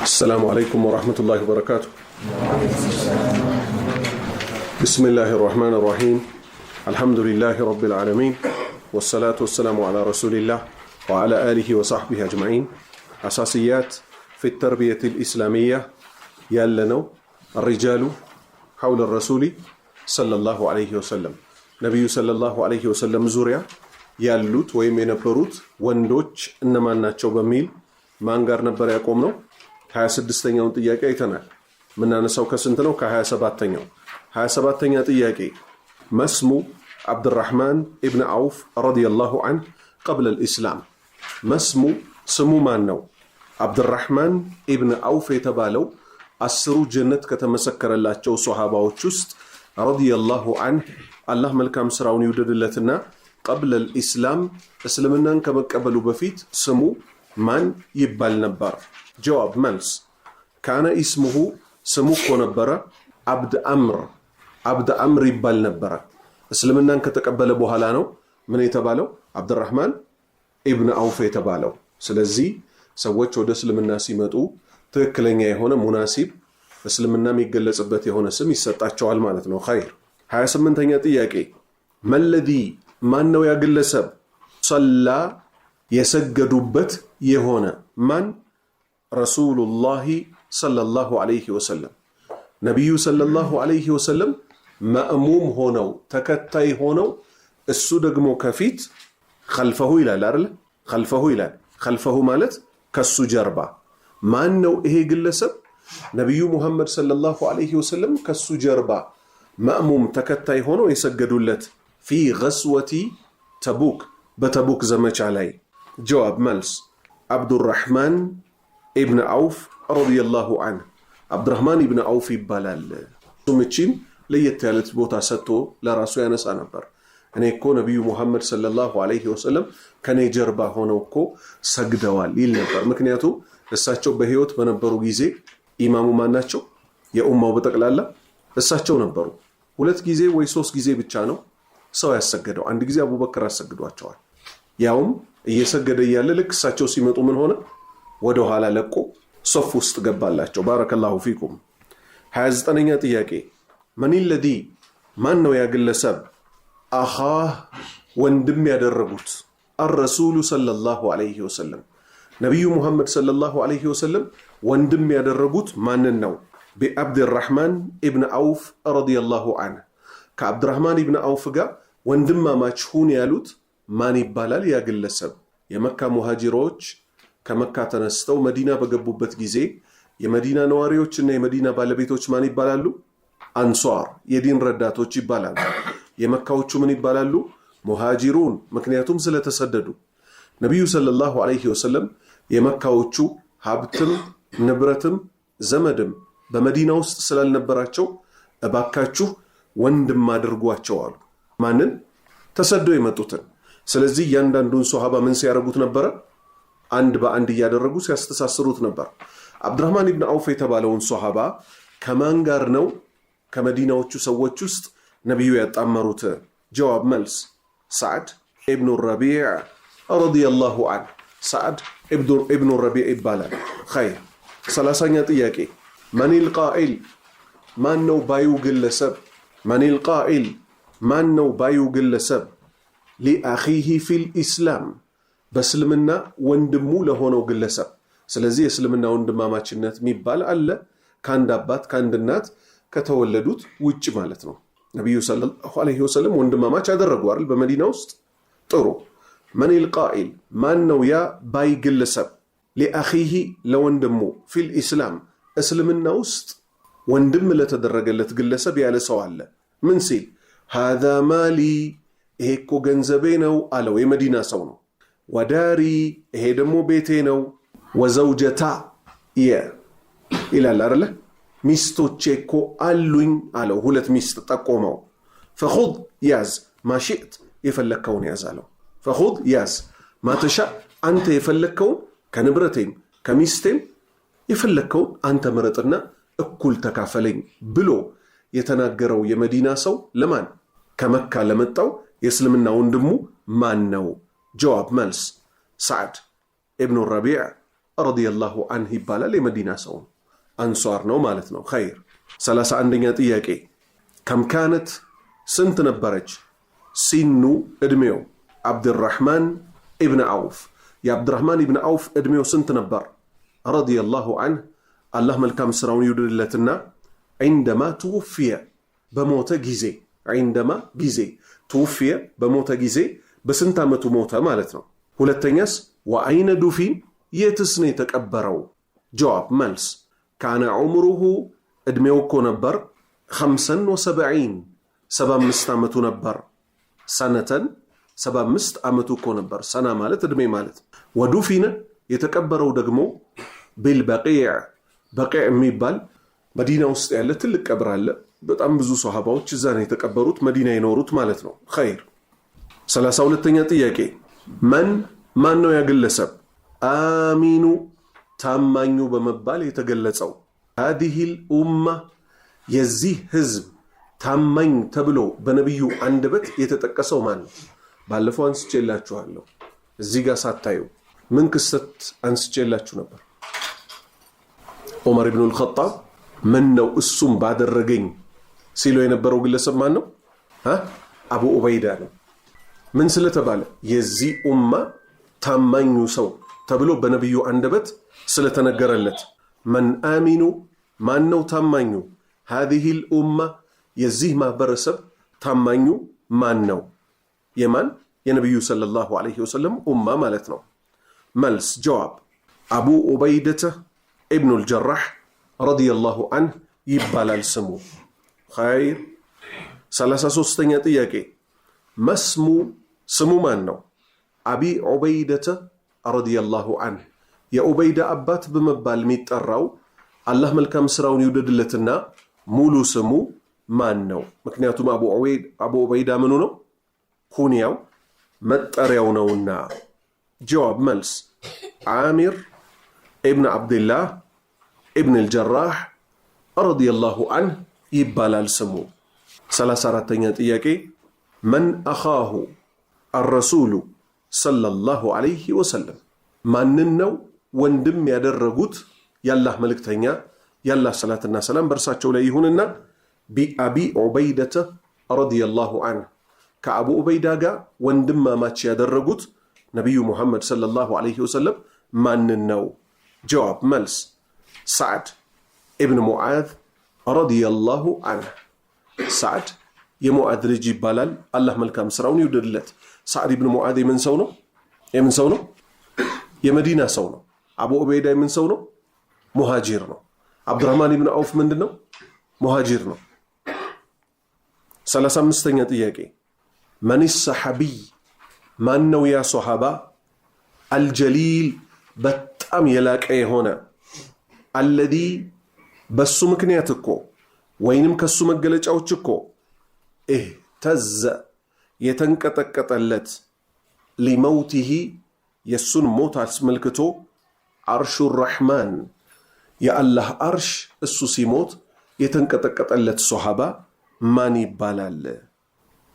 السلام عليكم ورحمة الله وبركاته. بسم الله الرحمن الرحيم. الحمد لله رب العالمين، والصلاة والسلام على رسول الله وعلى آله وصحبه أجمعين. أساسيات في التربية الإسلامية يالنو الرجال حول الرسول صلى الله عليه وسلم. نبي صلى الله عليه وسلم زوريا ያሉት ወይም የነበሩት ወንዶች እነማን ናቸው በሚል ማን ጋር ነበር ያቆምነው? 26ኛውን ጥያቄ አይተናል። ምናነሳው ከስንት ነው? ከ27ኛው። 27ኛ ጥያቄ መስሙ አብዱራህማን ኢብኑ አውፍ ረዲየላሁ ዐንሁ قبل الإسلام። መስሙ ስሙ ማን ነው? አብዱራህማን ኢብኑ አውፍ የተባለው 10 ጀነት ከተመሰከረላቸው ሱሐባዎች ውስጥ ረዲየላሁ ዐንሁ አላህ መልካም ስራውን ይወደድለትና قبل الإسلام እስልምናን ከመቀበሉ በፊት ስሙ ማን ይባል ነበር? ጀዋብ መልስ ካነ ኢስሙሁ ስሙ እኮ ነበረ አብድ አምር ይባል ነበረ። እስልምናን ከተቀበለ በኋላ ነው ምን የተባለው? አብዱራህማን ኢብኑ አውፍ የተባለው። ስለዚህ ሰዎች ወደ እስልምና ሲመጡ ትክክለኛ የሆነ ሙናሲብ እስልምና የሚገለጽበት የሆነ ስም ይሰጣቸዋል ማለት ነው። ኸይር። 28ኛ ጥያቄ መለዚ ማን ነው ያግለሰብ ሰላ የሰገዱበት የሆነ ማን? ረሱሉላሂ ሰለላሁ ዐለይሂ ወሰለም። ነቢዩ ሰለላሁ ዐለይሂ ወሰለም ማእሙም ሆነው ተከታይ ሆነው እሱ ደግሞ ከፊት ኸልፈሁ ይላል አይደል? ኸልፈሁ ይላል። ኸልፈሁ ማለት ከሱ ጀርባ። ማን ነው ይሄ ግለሰብ? ነቢዩ ሙሐመድ ሰለላሁ ዐለይሂ ወሰለም ከሱ ጀርባ ማእሙም ተከታይ ሆነው የሰገዱለት ፊ ገስወቲ ተቡክ በተቡክ ዘመቻ ላይ። ጀዋብ መልስ አብዱራህማን ኢብኑ አውፍ ረዲየላሁ ዐንሁ አብዱራህማን ኢብኑ አውፍ ይባላል። ሱምቺን ለየት ያለች ቦታ ሰጥቶ ለራሱ ያነሳ ነበር። እኔ እኮ ነቢዩ ሙሐመድ ሰለላሁ ዐለይሂ ወሰለም ከኔ ጀርባ ሆነው እኮ ሰግደዋል ይል ነበር። ምክንያቱም እሳቸው በህይወት በነበሩ ጊዜ ኢማሙ ማን ናቸው? የኡማው በጠቅላላ እሳቸው ነበሩ። 2 ጊዜ ወይ 3 ጊዜ ብቻ ነው ሰው ያሰገደው። አንድ ጊዜ አቡበክር አሰግዷቸዋል። ያውም እየሰገደ ያለ ልክ እሳቸው ሲመጡ ምን ሆነ? ወደ ኋላ ለቆ ሶፍ ውስጥ ገባላቸው። ባረከላሁ ፊኩም። 29ኛ ጥያቄ መኒለዲ ማን ነው ያግለሰብ አኻ ወንድም ያደረጉት አርረሱሉ ሰለላሁ ዐለይሂ ወሰለም ነብዩ ሙሐመድ ሰለላሁ ዐለይሂ ወሰለም ወንድም ያደረጉት ማንን ነው? ቢአብዱራህማን ኢብኑ አውፍ ረዲየላሁ ዐንሁ ከአብዱራህማን ኢብኑ አውፍ ጋር ወንድማማች ሁን ያሉት ማን ይባላል? ያ ግለሰብ የመካ ሙሃጂሮች ከመካ ተነስተው መዲና በገቡበት ጊዜ የመዲና ነዋሪዎችና የመዲና ባለቤቶች ማን ይባላሉ? አንሷር የዲን ረዳቶች ይባላሉ። የመካዎቹ ምን ይባላሉ? ሙሃጂሩን፣ ምክንያቱም ስለተሰደዱ። ነቢዩ ሰለላሁ ዐለይሂ ወሰለም የመካዎቹ ሀብትም ንብረትም ዘመድም በመዲና ውስጥ ስላልነበራቸው እባካችሁ ወንድም አድርጓቸው አሉ። ማንን? ተሰደው የመጡትን። ስለዚህ እያንዳንዱን ሱሐባ ምን ሲያደርጉት ነበረ? አንድ በአንድ እያደረጉ ሲያስተሳስሩት ነበር። አብዱራህማን ኢብኑ አውፍ የተባለውን ሱሐባ ከማን ጋር ነው ከመዲናዎቹ ሰዎች ውስጥ ነቢዩ ያጣመሩት? ጀዋብ መልስ ሰዕድ ኢብኑ ረቢዕ ረዲየላሁ ዐንሁ። ሰዕድ ኢብኑ ረቢዕ ይባላል። ኸይር። 30ኛ ጥያቄ መኒል ቃኢል ማን ነው ባዩ ግለሰብ? መኒል ቃኢል ማን ነው ባዩ ግለሰብ ሊአኺሂ ፊል ኢስላም በእስልምና ወንድሙ ለሆነው ግለሰብ። ስለዚህ የእስልምና ወንድማማችነት የሚባል አለ ከአንድ አባት ከአንድ እናት ከተወለዱት ውጭ ማለት ነው። ነቢዩ ሰለላሁ ዐለይሂ ወሰለም ወንድማማች ያደረጉ አይደል በመዲና ውስጥ። ጥሩ። መኒል ቃኢል ማን ነው ያ ባይ ግለሰብ ሊአኺሂ ለወንድሙ ፊል ኢስላም እስልምና ውስጥ ወንድም ለተደረገለት ግለሰብ ያለ ሰው አለ። ምን ሲል? ሃዛ ማሊ ይሄ እኮ ገንዘቤ ነው አለው። የመዲና ሰው ነው። ወዳሪ ይሄ ደግሞ ቤቴ ነው። ወዘውጀታ ይላል አይደለ? ሚስቶቼ እኮ አሉኝ አለው። 2 ሚስት ጠቆመው። ፈኹዝ ያዝ ማሽእት የፈለከውን ያዝ አለው። ፈኹዝ ያዝ ማተሻ አንተ የፈለከውን ከንብረቴም ከሚስቴም የፈለከውን አንተ ምረጥና እኩል ተካፈለኝ ብሎ የተናገረው የመዲና ሰው ለማን? ከመካ ለመጣው የእስልምና ወንድሙ ማን ነው? ጀዋብ መልስ ሰዕድ ኢብኑ ረቢዕ ረዲየላሁ ዐንሁ ይባላል። የመዲና ሰው አንሷር ነው ማለት ነው። ኸይር 31ኛ ጥያቄ ከም ካነት ስንት ነበረች ሲኑ እድሜው ዓብድራሕማን ኢብን ዐውፍ የዓብድራሕማን ኢብን ዐውፍ እድሜው ስንት ነበር? ረዲየላሁ ዐንሁ አላህ መልካም ስራውን ይውደድለትና ዒንደማ ትውፍየ በሞተ ጊዜ ዒንደማ ጊዜ ትውፍየ በሞተ ጊዜ በስንት ዓመቱ ሞተ ማለት ነው። ሁለተኛስ ወአይነ ዱፊን የትስ ነው የተቀበረው? ጀዋብ መልስ ካነ ዑምሩሁ እድሜው እኮ ነበር 75 ዓመቱ ነበር። ሰነተን 75 ዓመቱ እኮ ነበር። ሰና ማለት እድሜ ማለት። ወዱፊነ የተቀበረው ደግሞ ቢልበቂዕ በቂዕ የሚባል መዲና ውስጥ ያለ ትልቅ ቀብር አለ። በጣም ብዙ ሷሃባዎች እዛ ነው የተቀበሩት፣ መዲና የኖሩት ማለት ነው። ኸይር 32ኛ ጥያቄ ማን ነው ያግለሰብ አሚኑ ታማኙ በመባል የተገለጸው? ሃዲሂል ኡማ የዚህ ህዝብ ታማኝ ተብሎ በነቢዩ አንደበት የተጠቀሰው ማን ነው? ባለፈው አንስቼላችኋለሁ። እዚህ ጋር ሳታዩ ምን ክስተት አንስቼላችሁ ነበር? ዑመር ኢብኑል ኸጣብ ምን ነው እሱም ባደረገኝ ሲሉ የነበረው ግለሰብ ማን ነው? አቡ ዑበይዳ ነው። ምን ስለተባለ? የዚህ ኡማ ታማኙ ሰው ተብሎ በነቢዩ አንደበት ስለተነገረለት። መን አሚኑ ማን ነው ታማኙ? ሃዚሂል ኡማ የዚህ ማህበረሰብ ታማኙ ማን ነው? የማን? የነቢዩ ሰለላሁ ዐለይሂ ወሰለም ኡማ ማለት ነው። መልስ ጀዋብ አቡ ዑበይደተ ኢብኑል ጀራህ ረዲየላሁ ዐንሁ ይባላል ስሙ። ኸይር 33ኛ ጥያቄ ስሙ ማን ነው? አቢ ዑበይደተ ረዲየላሁ ዐንሁ የዑበይዳ አባት በመባል የሚጠራው አላህ መልካም ስራውን ይውደድለትና ሙሉ ስሙ ማን ነው? ምክንያቱም አቡ ዑበይዳ ምኑ ነው? ኩንያው መጠሪያው ነውና። ጀዋብ መልስ ዓሚር ኢብን ዓብድላህ ኢብን አልጀራህ ረዲየላሁ ዐንሁ ይባላል ስሙ። 34ኛ ጥያቄ መን አኻሁ አረሱሉ ሰለላሁ ዐለይሂ ወሰለም ማንን ነው ወንድም ያደረጉት ያላህ መልእክተኛ ያላህ ሰላትና ሰላም በእርሳቸው ላይ ይሁንና ቢአቢ ዑበይደተ ረዲየላሁ ዐንሁ ከአቡ ዑበይዳ ጋር ወንድማማች ያደረጉት ነቢዩ ሙሐመድ ሰለላሁ ዐለይሂ ወሰለም ማንን ነው? ጀዋብ መልስ ሰዕድ ኢብን ሙዓዝ ረዲየላሁ ዐንሁ ሰዕድ የሙዓዝ ልጅ ይባላል። አላህ መልካም ስራውን ይውደድለት። ሰዕድ ኢብን ሙዓዝ የምን ሰው ነው? የመዲና ሰው ነው። አቡ ዑበይዳ የምን ሰው ነው? ሙሃጂር ነው። ዓብዱራሕማን ኢብን ዐውፍ ምንድን ነው? ሙሃጂር ነው። 35ኛ ጥያቄ መን ሰሐቢይ ማን ነው ያ ሶሓባ አልጀሊል በጣም የላቀ የሆነ አለዚ በሱ ምክንያት እኮ ወይንም ከሱ መገለጫዎች እኮ እህተዘ የተንቀጠቀጠለት ሊመውቲሂ የሱን ሞት አስመልክቶ አርሹ ረሕማን የአላህ አርሽ እሱ ሲሞት የተንቀጠቀጠለት ሶሓባ ማን ይባላል?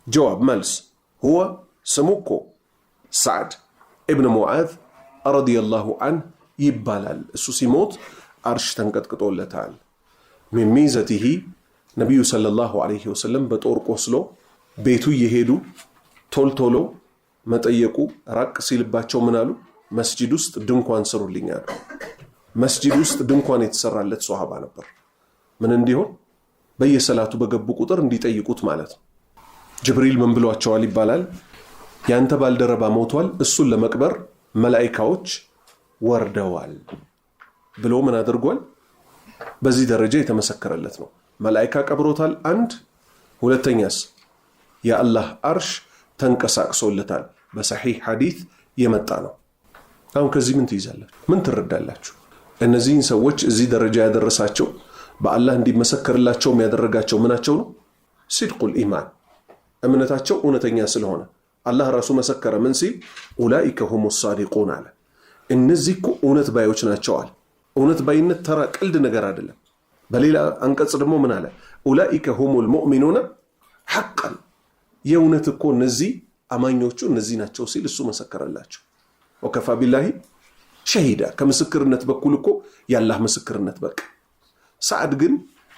ጀዋብ መልስ ሁወ ስሙ እኮ ሰዕድ ኢብን ሙዓዝ ረዲየላሁ ዐንሁ ይባላል። እሱ ሲሞት አርሽ ተንቀጥቅጦለታል። ሚን ሚዘቲሂ ነቢዩ ሰለላሁ ዐለይሂ ወሰለም በጦር ቆስሎ ቤቱ እየሄዱ ቶልቶሎ መጠየቁ ራቅ ሲልባቸው ምን አሉ? መስጂድ ውስጥ ድንኳን ስሩልኛል። መስጂድ ውስጥ ድንኳን የተሰራለት ሶሓባ ነበር። ምን እንዲሆን? በየሰላቱ በገቡ ቁጥር እንዲጠይቁት ማለት ነው። ጅብሪል ምን ብሏቸዋል ይባላል? ያንተ ባልደረባ ሞቷል፣ እሱን ለመቅበር መላኢካዎች ወርደዋል ብሎ ምን አድርጓል? በዚህ ደረጃ የተመሰከረለት ነው። መላኢካ ቀብሮታል። አንድ ሁለተኛስ የአላህ አርሽ ተንቀሳቅሶለታል። በሰሒህ ሐዲት የመጣ ነው። አሁን ከዚህ ምን ትይዛላችሁ? ምን ትረዳላችሁ? እነዚህን ሰዎች እዚህ ደረጃ ያደረሳቸው በአላህ እንዲመሰከርላቸው ያደረጋቸው ምናቸው ነው? ሲድቁል ኢማን እምነታቸው እውነተኛ ስለሆነ አላህ ራሱ መሰከረ። ምን ሲል? ኡላኢከ ሁሙ ሳዲቁን አለ። እነዚህ እኮ እውነት ባዮች ናቸዋል። እውነት ባይነት ተራ ቀልድ ነገር አይደለም። በሌላ አንቀጽ ደግሞ ምን አለ? ኡላኢከ ሁሙል ሙእሚኑነ ሐቀን የእውነት እኮ እነዚህ አማኞቹ እነዚህ ናቸው ሲል እሱ መሰከረላቸው። ወከፋ ቢላሂ ሸሂዳ ከምስክርነት በኩል እኮ ያላህ ምስክርነት በቃ። ሰዓድ ግን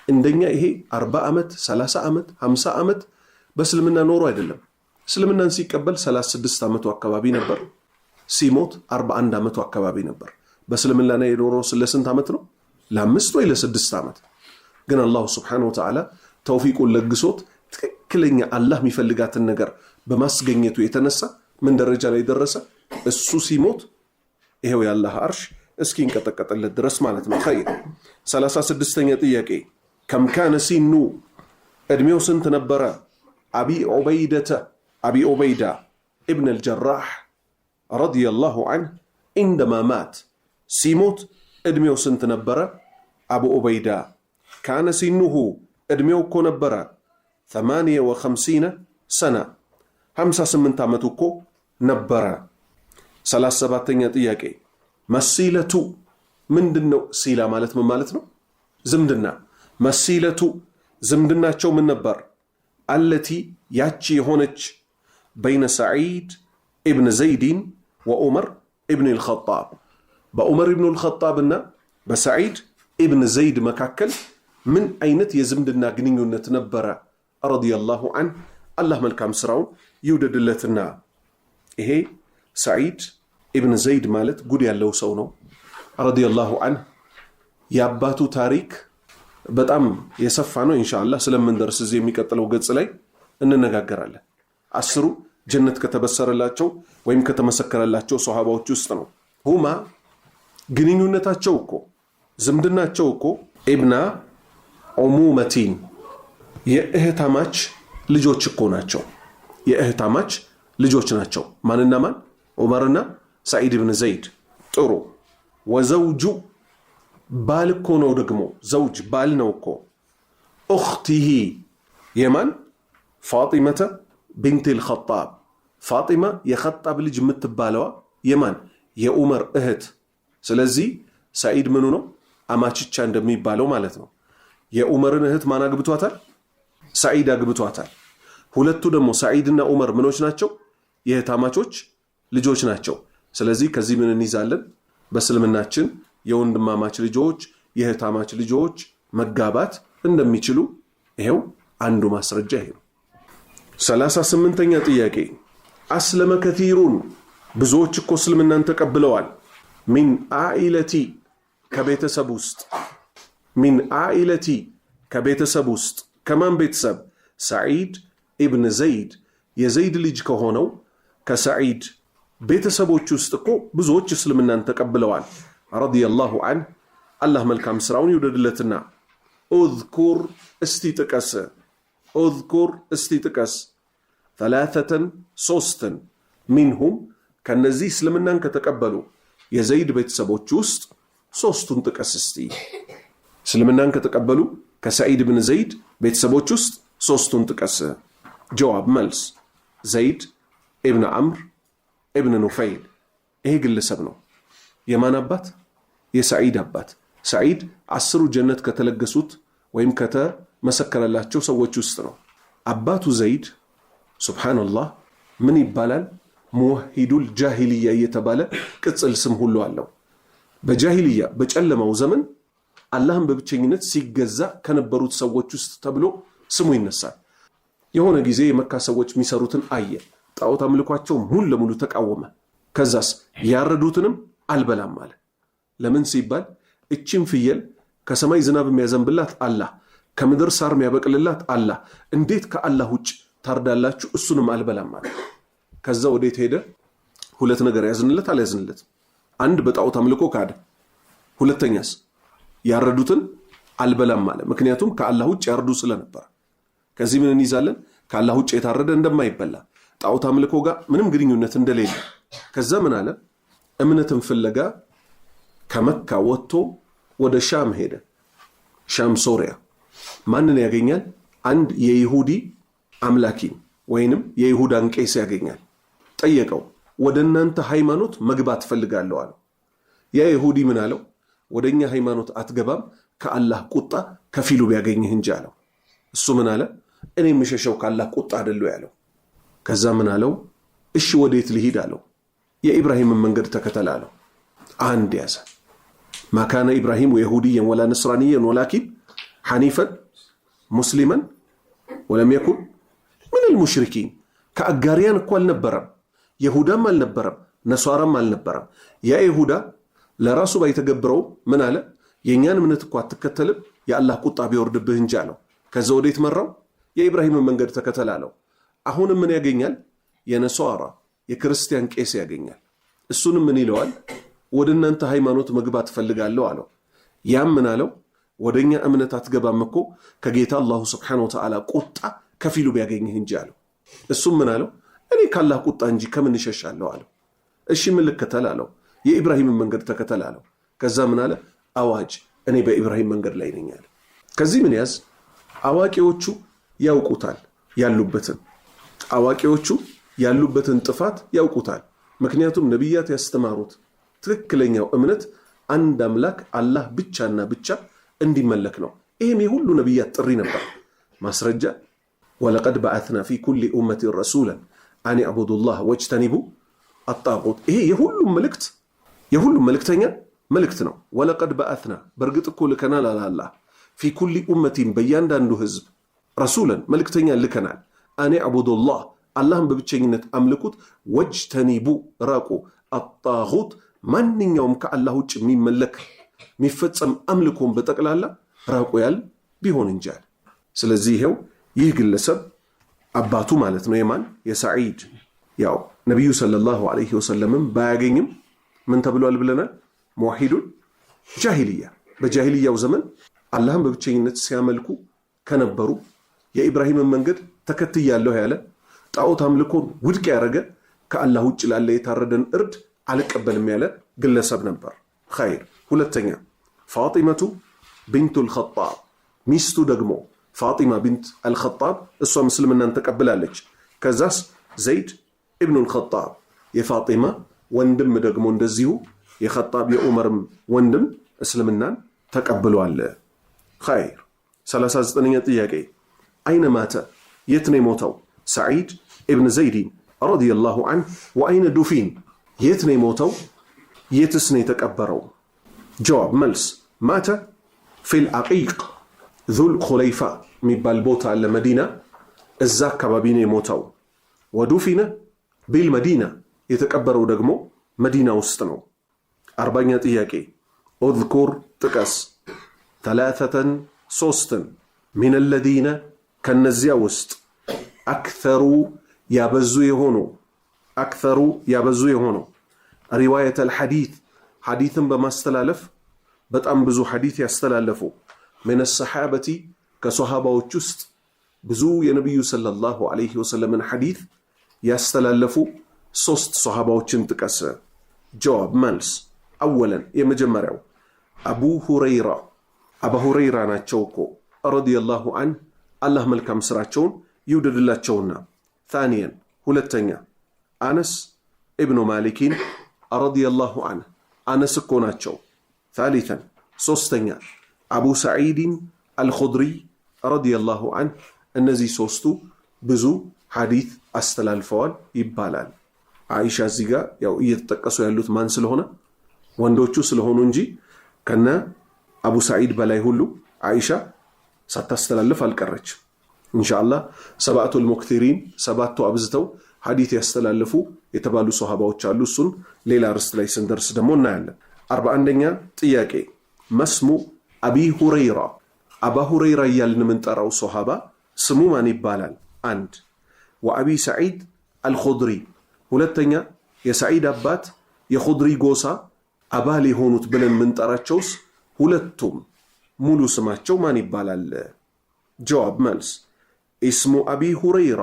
እንደኛ ይሄ 40 ዓመት 30 ዓመት 50 ዓመት በእስልምና ኖሮ አይደለም። እስልምናን ሲቀበል 36 ዓመቱ አካባቢ ነበር። ሲሞት 41 ዓመቱ አካባቢ ነበር። በእስልምና ላይ የኖረው ለስንት ዓመት ነው? ለ5 ወይ ለ6 ዓመት። ግን አላሁ ስብሓነሁ ወተዓላ ተውፊቁን ለግሶት ትክክለኛ አላህ የሚፈልጋትን ነገር በማስገኘቱ የተነሳ ምን ደረጃ ላይ ደረሰ? እሱ ሲሞት ይሄው የአላህ አርሽ እስኪንቀጠቀጥለት ድረስ ማለት ነው። ኸይር 36ኛ ጥያቄ ከም ካነ ሲኑ እድሜው ስንት ነበረ? አቢ ዑበይዳ ኢብን አልጀራህ ረዲየላሁ ዐንሁ ኢንደማ ማት ሲሞት እድሜው ስንት ነበረ? አቡ ዑበይዳ ካነ ሲኑሁ እድሜው እኮ ነበረ 58 ሰና 58 ዓመቱ እኮ ነበረ። 37ኛ ጥያቄ መሲለቱ ምንድነው? ሲላ ማለት ምን ማለት ነው? ዝምድና። መሲለቱ ዝምድናቸው ምን ነበር? አለቲ ያቺ የሆነች በይነ ሰዒድ ኢብን ዘይዲን ወዑመር ኢብን አልኸጣብ በዑመር ኢብን አልኸጣብ እና በሰዒድ ኢብን ዘይድ መካከል ምን አይነት የዝምድና ግንኙነት ነበረ? ረዲየላሁ ዐንሁ አላህ መልካም ስራውን ይውደድለትና። ይሄ ሰዒድ ኢብን ዘይድ ማለት ጉድ ያለው ሰው ነው። ረዲየላሁ ዐንሁ የአባቱ ታሪክ በጣም የሰፋ ነው። ኢንሻአላህ ስለምንደርስ እዚህ የሚቀጥለው ገጽ ላይ እንነጋገራለን። 10 ጀነት ከተበሰረላቸው ወይም ከተመሰከረላቸው ሷሃባዎች ውስጥ ነው። ሁማ ግንኙነታቸው እኮ ዝምድናቸው እኮ ኢብና ዑሙመቲን የእህታማች ልጆች እኮ ናቸው። የእህታማች ልጆች ናቸው። ማንና ማን? ዑመርና ሰዒድ ኢብን ዘይድ። ጥሩ። ወዘውጁ ባል እኮ ነው ደግሞ። ዘውጅ ባል ነው እኮ። ኡኽቲሂ የማን? ፋጢመተ ቢንት አልኸጣብ ፋጢማ የኸጣብ ልጅ የምትባለዋ የማን? የዑመር እህት። ስለዚህ ሰዒድ ምኑ ነው? አማችቻ እንደሚባለው ማለት ነው። የዑመርን እህት ማን አግብቷታል? ሰዒድ አግብቷታል። ሁለቱ ደግሞ ሰዒድና ዑመር ምኖች ናቸው? የእህታማቾች ልጆች ናቸው። ስለዚህ ከዚህ ምን እንይዛለን? በእስልምናችን የወንድማማች ልጆች የእህታማች ልጆች መጋባት እንደሚችሉ ይሄው አንዱ ማስረጃ ይሄ ነው። 38ኛ ጥያቄ አስለመ ከቲሩን ብዙዎች እኮ እስልምናን ተቀብለዋል። ሚን አኢለቲ ከቤተሰብ ውስጥ ሚን አኢለቲ ከቤተሰብ ውስጥ ከማን ቤተሰብ? ሰዒድ ኢብን ዘይድ የዘይድ ልጅ ከሆነው ከሰዒድ ቤተሰቦች ውስጥ እኮ ብዙዎች እስልምናን ተቀብለዋል። ረዲየላሁ ዐንሁ አላህ መልካም ስራውን ይውደድለትና። ኡዝኩር እስቲ ጥቀስ፣ ኡዝኩር እስቲ ጥቀስ፣ ተላተተን ሶስትን ሚንሁም ከነዚህ እስልምናን ከተቀበሉ የዘይድ ቤተሰቦች ውስጥ ሶስቱን ጥቀስ እስቲ። እስልምናን ከተቀበሉ ከሰዒድ ብን ዘይድ ቤተሰቦች ውስጥ ሶስቱን ጥቀስ። ጀዋብ መልስ ዘይድ ኢብን አምር ኢብን ኑፈይል። ይሄ ግለሰብ ነው። የማን አባት? የሰዒድ አባት። ሰዒድ 10 ጀነት ከተለገሱት ወይም ከተመሰከረላቸው ሰዎች ውስጥ ነው። አባቱ ዘይድ ሱብሃንአላህ ምን ይባላል? ሙወሂዱል ጃሂልያ እየተባለ ቅጽል ስም ሁሉ አለው። በጃሂልያ በጨለማው ዘመን አላህን በብቸኝነት ሲገዛ ከነበሩት ሰዎች ውስጥ ተብሎ ስሙ ይነሳል። የሆነ ጊዜ የመካ ሰዎች የሚሰሩትን አየ። ጣዖት አምልኳቸው ሙሉ ለሙሉ ተቃወመ። ከዛስ ያረዱትንም አልበላም አለ። ለምን ሲባል እቺን ፍየል ከሰማይ ዝናብ የሚያዘንብላት አላህ፣ ከምድር ሳር የሚያበቅልላት አላህ፣ እንዴት ከአላህ ውጭ ታርዳላችሁ? እሱንም አልበላም አለ። ከዛ ወዴት ሄደ? ሁለት ነገር ያዝንለት አልያዝንለት። አንድ በጣዖት አምልኮ ካደ። ሁለተኛስ ያረዱትን አልበላም አለ። ምክንያቱም ከአላህ ውጭ ያርዱ ስለነበር። ከዚህ ምን እንይዛለን? ከአላህ ውጭ የታረደ እንደማይበላ፣ ጣዖት አምልኮ ጋር ምንም ግንኙነት እንደሌለ። ከዛ ምን አለ? እምነትን ፍለጋ ከመካ ወጥቶ ወደ ሻም ሄደ። ሻም ሶሪያ። ማንን ያገኛል? አንድ የይሁዲ አምላኪን ወይንም የይሁዳን ቄስ ያገኛል። ጠየቀው። ወደ እናንተ ሃይማኖት መግባት ፈልጋለሁ አለው። ያ ይሁዲ ምን አለው? ወደኛ ሃይማኖት አትገባም ከአላህ ቁጣ ከፊሉ ቢያገኝህ እንጂ አለው። እሱ ምን አለ? እኔ የምሸሸው ከአላህ ቁጣ አይደለም ያለው። ከዛ ምን አለው? እሺ ወዴት ልሂድ አለው። የኢብራሂምን መንገድ ተከተል አለው። አንድ ያዘ ما كان إبراهيم يهوديا ولا نصرانيا ولكن حنيفا مسلما ولم يكن من المشركين كأجاريان قال نبرم يهودا ما النبرم نصارى ما النبرم يا يهودا لراسو بيتجبروا من على ينيان من تقوى تكتلب يا الله قطع بيورد بهنجالو كزوديت مرة يا إبراهيم من قد تكتلالو أهون من يجينيال يا نصارى يا كريستيان كيس يجينيال السن من يلوال ودنا أنت هيمانوت مجبات فلقالو على يا من علو ودنيا أمنة تجبا مكو كجيت الله سبحانه وتعالى قطع كفيلو بيجيني هنجالو السن من علو أني كالله قطع أنجي كم نشش علو علو إيش من لك كتلالو يا إبراهيم من قد تكتلالو كذا من على أواج أني بإبراهيم من قد لينيال كذي من ياز أواك يوتشو ياوكوتال ياللبتن أواك يوتشو ياللبتن طفات ياوكوتال مكنياتهم نبيات يستماروت ትክክለኛው እምነት አንድ አምላክ አላህ ብቻና ብቻ እንዲመለክ ነው። ይሄም የሁሉ ነብያት ጥሪ ነበር። ማስረጃ ወለቀድ በአትና ፊ ኩሊ ኡመቲ ረሱላን አን ያዕቡዱላህ ወጅተኒቡ አጣቁት። ይሄ የሁሉም መልእክተኛ መልእክት ነው። ወለቀድ በአትና በርግጥ እኮ ልከናል አላህ ፊ ኩሊ ኡመቲን በእያንዳንዱ ህዝብ ረሱላን መልእክተኛ ልከናል አን ያዕቡዱላህ አላህን በብቸኝነት አምልኩት ወጅተኒቡ ራቁ አጣቁት ማንኛውም ከአላህ ውጭ የሚመለክ የሚፈጸም አምልኮን በጠቅላላ ራቁ ያል ቢሆን እንጃል። ስለዚህ ይህ ግለሰብ አባቱ ማለት ነው የማን የሰዒድ ያው ነብዩ ሰለላሁ ዐለይሂ ወሰለም ባያገኝም ምን ተብሏል ብለናል? ሙወሂዱን ጃሂልያ በጃሂልያው ዘመን አላህን በብቸኝነት ሲያመልኩ ከነበሩ የኢብራሂምን መንገድ ተከትያለሁ ያለ ጣዖት አምልኮን ውድቅ ያደረገ ከአላህ ውጭ ላለ የታረደን እርድ አልቀበልም ያለ ግለሰብ ነበር። ኸይር ሁለተኛ ፋጢመቱ ቢንቱ አልኸጣብ ሚስቱ ደግሞ ፋጢማ ቢንት አልኸጣብ እሷ ምስልምናን ተቀብላለች። ከዛስ ዘይድ ኢብኑ አልኸጣብ የፋጢማ ወንድም ደግሞ እንደዚሁ የኸጣብ የዑመርም ወንድም እስልምናን ተቀብሏል። ኸይር 39ኛ ጥያቄ አይነ ማተ የት ነው የሞተው? ሰዒድ ኢብኑ ዘይድ ረዲየላሁ ዐንሁ ወአይነ ዱፊን የት ነው የሞተው? የትስ ነው የተቀበረው? ጀዋብ መልስ ማተ ፊል አቂቅ ዙል ኹለይፋ የሚባል ቦታ አለ መዲና፣ እዛ አካባቢ ነው የሞተው። ወዱፊነ ቢል መዲና የተቀበረው ደግሞ መዲና ውስጥ ነው። 40ኛ ጥያቄ اذكر ጥቀስ ثلاثة ሶስትን من الذين ከነዚያ ውስጥ አክተሩ ያበዙ የሆኑ ሪዋየት አልሐዲት ሐዲትን በማስተላለፍ በጣም ብዙ ሐዲት ያስተላለፉ من الصحابة ከሷሃባዎች ውስጥ ብዙ የነብዩ ሰለላሁ ዐለይሂ ወሰለም ሐዲት ያስተላለፉ ሶስት ሷሃባዎችን ጥቀስ። ጀዋብ መልስ አወለን የመጀመሪያው አቡ ሁረይራ ናቸው እኮ ረዲየላሁ ዐንሁ አላህ መልካም ስራቸውን ይውደድላቸውና። ثانيا ሁለተኛ አነስ ኢብኑ ማሊኪን ረዲየላሁ ዐንሁ አነስ እኮ ናቸው። ثالثا ሶስተኛ አቡ ሰዒድን አልኹድሪ ረዲየላሁ ዐንሁ እነዚህ ሶስቱ ብዙ ሐዲት አስተላልፈዋል ይባላል። አይሻ እዚህ ጋር ያው እየተጠቀሱ ያሉት ማን ስለሆነ ወንዶቹ ስለሆኑ እንጂ ከነ አቡ ሰዒድ በላይ ሁሉ አይሻ ሳታስተላልፍ አልቀረች። ኢንሻአላህ ሰባቱል ሙክቲሪን ሰባቱ አብዝተው ሐዲት ያስተላልፉ የተባሉ ሷሃባዎች አሉ። እሱን ሌላ ርዕስ ላይ ስንደርስ ደግሞ እናያለን። 41ኛ ጥያቄ መስሙ አቢ ሁረይራ አባ ሁረይራ እያልን የምንጠራው ሷሃባ ስሙ ማን ይባላል? አንድ ወአቢ ሰዒድ አልኹድሪ ሁለተኛ የሰዒድ አባት የኹድሪ ጎሳ አባል የሆኑት ብለን የምንጠራቸውስ ሁለቱም ሙሉ ስማቸው ማን ይባላል? ጀዋብ መልስ እስሙ አቢ ሁረይራ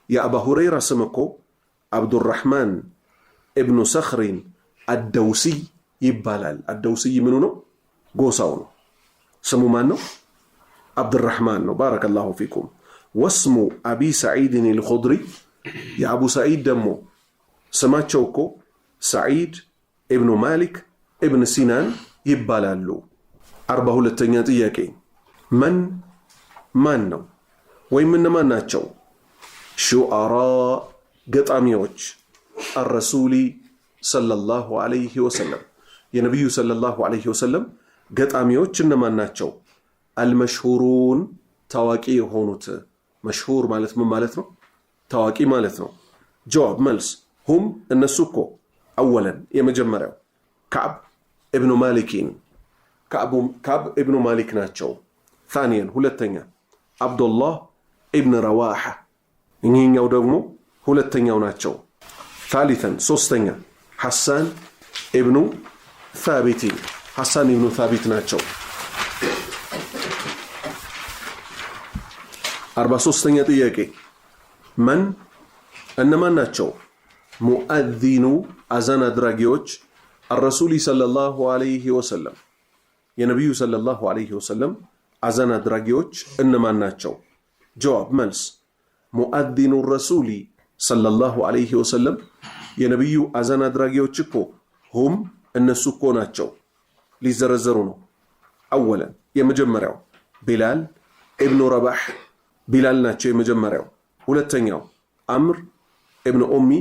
የአባ ሁረይራ ስም እኮ አብዱራህማን ኢብኑ ሰኽሪን አደውሲ ይባላል። አደውሲ ምኑ ነው? ጎሳው ነው። ስሙ ማን ነው? አብዱራህማን ነው። ባረከላሁ ፊኩም። ወስሙ አቢ ሰዒድን አልኹድሪ የአቡ ሰዒድ ደግሞ ስማቸው እኮ ሰዒድ ኢብኑ ማሊክ ኢብን ሲናን ይባላሉ። 42ኛ ጥያቄ ማን ነው ወይም እነማን ናቸው? ሹዓራ ገጣሚዎች አረሱሊ ሰለላሁ ዐለይሂ ወሰለም የነቢዩ ሰለላሁ ዐለይሂ ወሰለም ገጣሚዎች እነማን ናቸው? አልመሽሁሩን ታዋቂ የሆኑት። መሽሁር ማለት ምን ማለት ነው? ታዋቂ ማለት ነው። ጀዋብ መልስ ሁም እነሱ እኮ አወለን የመጀመሪያው ከዕብ ኢብኑ ማሊኪን ከዕብ ኢብኑ ማሊክ ናቸው። ታኒየን ሁለተኛ አብዱላህ ኢብን ረዋሓ እኚህኛው ደግሞ ሁለተኛው ናቸው። ታሊተን ሶስተኛ ሐሳን ኢብኑ ታቢቲን ሐሳን ኢብኑ ታቢት ናቸው። 43ኛ ጥያቄ መን እነማን ናቸው? ሙአዚኑ አዛን አድራጊዎች አረሱሊ ሰለላሁ ዐለይሂ ወሰለም የነቢዩ ሰለላሁ ዐለይሂ ወሰለም አዛን አድራጊዎች እነማን ናቸው? ጀዋብ መልስ ሙአዚኑ ረሱሊ ሰለላሁ ዐለይሂ ወሰለም የነቢዩ አዛን አድራጊዎች እኮ ሁም እነሱ እኮ ናቸው። ሊዘረዘሩ ነው። አወለን የመጀመሪያው ቢላል ኢብኑ ረባህ ቢላል ናቸው የመጀመሪያው። ሁለተኛው አምር ኢብኑ ኡሚ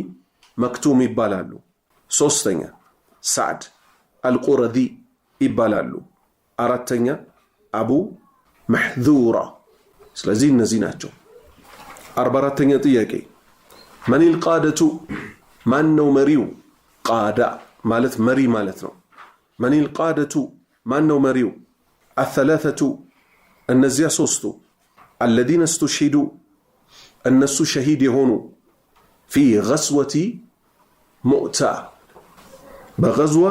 መክቱም ይባላሉ። ሶስተኛ ሳዕድ አልቁረዲ ይባላሉ። አራተኛ አቡ መሕዙራ። ስለዚህ እነዚህ ናቸው። 44ኛ ጥያቄ መኒል ቃደቱ ማን ነው መሪው? ቃዳ ማለት መሪ ማለት ነው። መኒል ቃደቱ ማን ነው መሪው? አሰላሰቱ እነዚያ ሶስቱ አለዚነ እስተሽሂዱ እነሱ ሸሂድ የሆኑ ፊ ገዝወቲ ሙዕታ በገዝዋ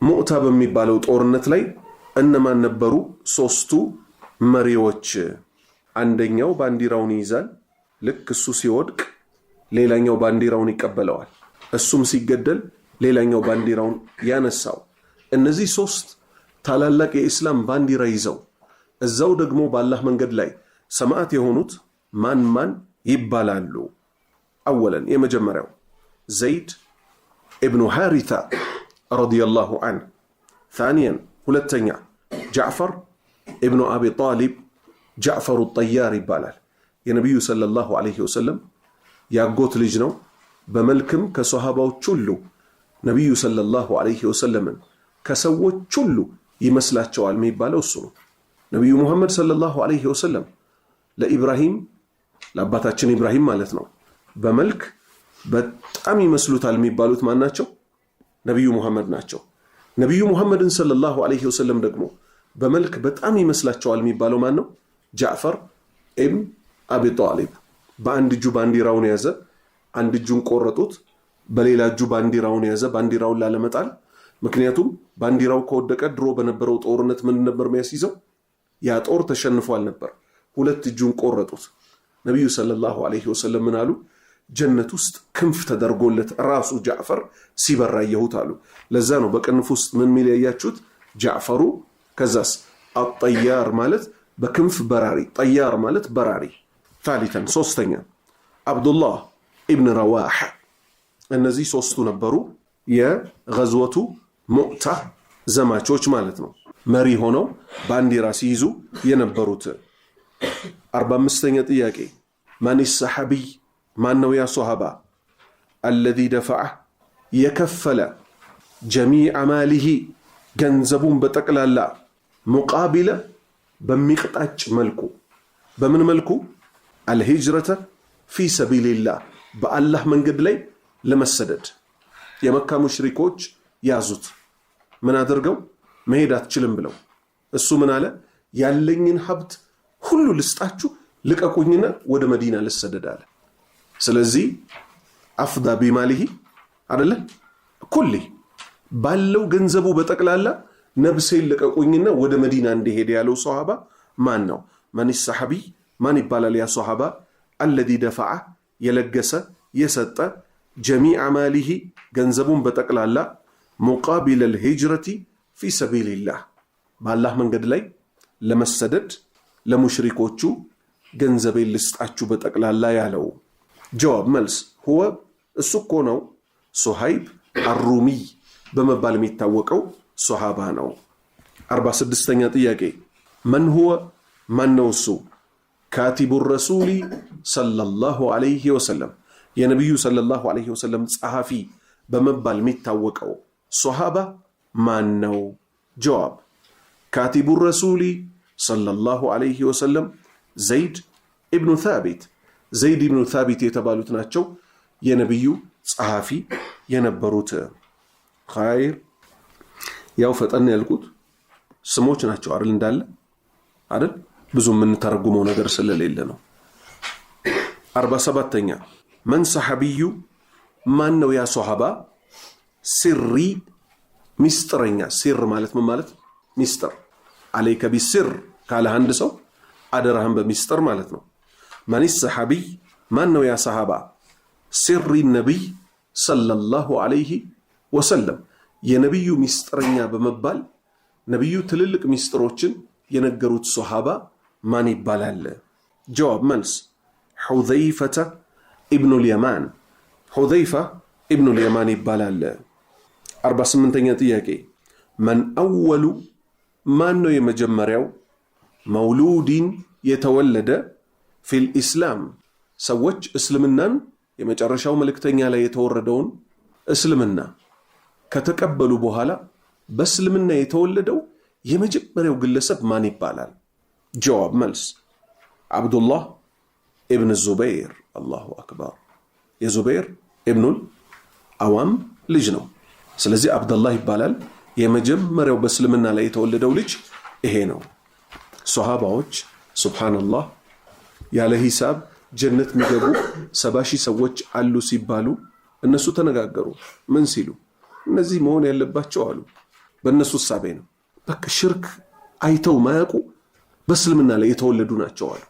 ሙዕታ በሚባለው ጦርነት ላይ እነማን ነበሩ? ሶስቱ መሪዎች። አንደኛው ባንዲራውን ይይዛል። ልክ እሱ ሲወድቅ ሌላኛው ባንዲራውን ይቀበለዋል። እሱም ሲገደል ሌላኛው ባንዲራውን ያነሳው። እነዚህ ሶስት ታላላቅ የኢስላም ባንዲራ ይዘው እዛው ደግሞ በአላህ መንገድ ላይ ሰማዕት የሆኑት ማን ማን ይባላሉ? አወለን የመጀመሪያው ዘይድ ኢብኑ ሃሪታ ረዲየላሁ ዐንሁ። ታኒየን ሁለተኛ ጃዕፈር ኢብኑ አቢ ጣሊብ ጃዕፈሩ ጠያር ይባላል። የነቢዩ ሰለላሁ ዐለይሂ ወሰለም ያጎት ልጅ ነው። በመልክም ከሰሃባዎች ሁሉ ነቢዩ ሰለላሁ ዐለይሂ ወሰለምን ከሰዎች ሁሉ ይመስላቸዋል የሚባለው እሱ ነው። ነቢዩ ሙሐመድ ሰለላሁ ዐለይሂ ወሰለም ለኢብራሂም ለአባታችን ኢብራሂም ማለት ነው በመልክ በጣም ይመስሉታል የሚባሉት ማን ናቸው? ነቢዩ ሙሐመድ ናቸው። ነቢዩ ሙሐመድን ሰለላሁ ዐለይሂ ወሰለም ደግሞ በመልክ በጣም ይመስላቸዋል የሚባለው ማን ነው? ጃዕፈር ኢብን አቢ ጣሊብ። በአንድ እጁ ባንዲራውን ያዘ፣ አንድ እጁን ቆረጡት። በሌላ እጁ ባንዲራውን ያዘ፣ ባንዲራውን ላለመጣል። ምክንያቱም ባንዲራው ከወደቀ ድሮ በነበረው ጦርነት ምን ነበር የሚያስይዘው? ያ ጦር ተሸንፏል ነበር። ሁለት እጁን ቆረጡት። ነቢዩ ሰለላሁ ዐለይሂ ወሰለም ምን አሉ? ጀነት ውስጥ ክንፍ ተደርጎለት ራሱ ጃዕፈር ሲበራ ያየሁት አሉ። ለዛ ነው በቅንፍ ውስጥ ምን ሚል ያያችሁት? ጃዕፈሩ ከዛስ አጠያር ማለት በክንፍ በራሪ፣ ጠያር ማለት በራሪ። ታሊተን ሶስተኛ አብዱላህ ኢብን ረዋሓ። እነዚህ ሶስቱ ነበሩ የገዝወቱ ሙዕታ ዘማቾች ማለት ነው። መሪ ሆነው ባንዲራ ሲይዙ የነበሩት። 45ኛ ጥያቄ ማን ሰሐቢይ ማን ነው ያ ሶሃባ አለዚ ደፈዐ የከፈለ ጀሚዐ ማሊሂ ገንዘቡን በጠቅላላ ሙቃቢለ በሚቅጣጭ መልኩ። በምን መልኩ? አልሂጅረተ ፊ ሰቢልላህ በአላህ መንገድ ላይ ለመሰደድ። የመካ ሙሽሪኮች ያዙት። ምን አድርገው? መሄድ አትችልም ብለው። እሱ ምን አለ? ያለኝን ሀብት ሁሉ ልስጣችሁ፣ ልቀቁኝና ወደ መዲና ልሰደድ አለ። ስለዚህ አፍዳ ቢማሊሂ አይደለ ኩሊ ባለው ገንዘቡ በጠቅላላ ነብሴን ልቀቁኝና ወደ መዲና እንዲሄድ ያለው ሶሃባ ማን ነው? ማን ሰሐቢይ ማን ይባላል? ያ ሶሃባ አለዚ ደፈዐ የለገሰ የሰጠ ጀሚዐ ማሊሂ ገንዘቡን በጠቅላላ ሙቃቢለ አልሂጅረቲ ፊ ሰቢልላህ በአላህ መንገድ ላይ ለመሰደድ ለሙሽሪኮቹ ገንዘቤን ልስጣችሁ በጠቅላላ ያለው። ጀዋብ መልስ ሁወ እሱ እኮ ነው ሱሀይብ አሩሚይ በመባል የሚታወቀው ሶሃባ ነው። 46ኛ ጥያቄ መን ሁወ ማን ነው እሱ? ካቲቡ ረሱሊ ሰለላሁ ዐለይሂ ወሰለም የነቢዩ ሰለላሁ ዐለይሂ ወሰለም ጸሐፊ በመባል የሚታወቀው ሶሃባ ማን ነው? ጀዋብ ካቲቡ ረሱሊ ሰለላሁ ዐለይሂ ወሰለም ዘይድ ኢብኑ ታቢት። ዘይድ ኢብኑ ታቢት የተባሉት ናቸው የነቢዩ ጸሐፊ የነበሩት። ኸይር ያው ፈጠን ያልኩት ስሞች ናቸው አይደል? እንዳለ አይደል? ብዙ የምንተረጉመው ነገር ስለሌለ ነው። 47ኛ መን ሰሐቢዩ ማን ነው ያ ሶሐባ? ሲሪ ሚስጥረኛ። ሲር ማለት ምን ማለት? ሚስጥር። አለይከ ቢሲር ካለ አንድ ሰው አደራህን በሚስጥር ማለት ነው። መን ሰሐቢይ ማን ነው ያ ሰሐባ? ሲሪ ነቢይ ሰለላሁ ዐለይሂ ወሰለም የነቢዩ ሚስጥረኛ በመባል ነቢዩ ትልልቅ ሚስጥሮችን የነገሩት ሶሐባ ማን ይባላል? ጀዋብ መልስ ሑዘይፈተ ኢብኑል የማን። ሑዘይፋ ኢብኑል የማን ይባላል። 48ኛ ጥያቄ መን አወሉ ማን ነው የመጀመሪያው? መውሉዲን የተወለደ ፊል ኢስላም ሰዎች እስልምናን የመጨረሻው መልእክተኛ ላይ የተወረደውን እስልምና ከተቀበሉ በኋላ በእስልምና የተወለደው የመጀመሪያው ግለሰብ ማን ይባላል? ጀዋብ መልስ አብዱላህ ኢብን ዙበይር። አላሁ አክበር። የዙበይር ኢብኑል አዋም ልጅ ነው። ስለዚህ አብዱላህ ይባላል። የመጀመሪያው በእስልምና ላይ የተወለደው ልጅ ይሄ ነው። ሶሃባዎች ሱብሃንአላህ ያለ ሂሳብ ጀነት የሚገቡ 70,000 ሰዎች አሉ ሲባሉ እነሱ ተነጋገሩ። ምን ሲሉ? እነዚህ መሆን ያለባቸው አሉ በእነሱ ሳቤ ነው። በቃ ሽርክ አይተው ማያውቁ በእስልምና ላይ የተወለዱ ናቸው አሉ።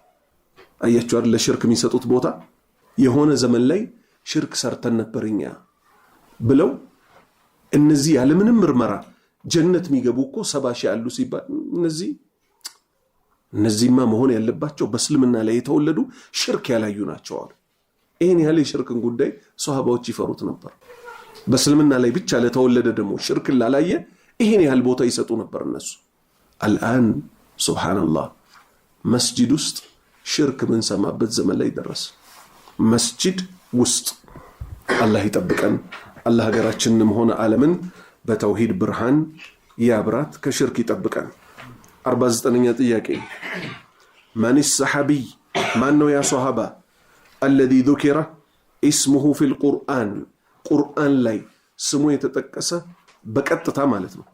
አያችሁ አይደል? ለሽርክ የሚሰጡት ቦታ የሆነ ዘመን ላይ ሽርክ ሰርተን ነበርኛ ብለው እነዚህ ያለምንም ምርመራ ጀነት የሚገቡ እኮ 70,000 አሉ ሲባል እነዚህማ መሆን ያለባቸው በእስልምና ላይ የተወለዱ ሽርክ ያላዩ ናቸው አሉ። ይህን ያህል የሽርክን ጉዳይ ሶሃባዎች ይፈሩት ነበር። በእስልምና ላይ ብቻ ለተወለደ ደግሞ ሽርክን ላላየ ይህን ያህል ቦታ ይሰጡ ነበር እነሱ። አልአን ሱብሃንአላህ መስጂድ ውስጥ ሽርክ ምን ሰማበት ዘመን ላይ ደረስ። መስጂድ ውስጥ አላህ ይጠብቀን። አላህ ሀገራችንንም ሆነ ዓለምን በተውሂድ ብርሃን ያብራት፣ ከሽርክ ይጠብቀን። 49ኛ ጥያቄ ማን ሰሐቢይ ማን ነው ያ ሶሃባ? አለዚ ذكر اسمه في القرآن ቁርአን ላይ ስሙ የተጠቀሰ በቀጥታ ማለት ነው።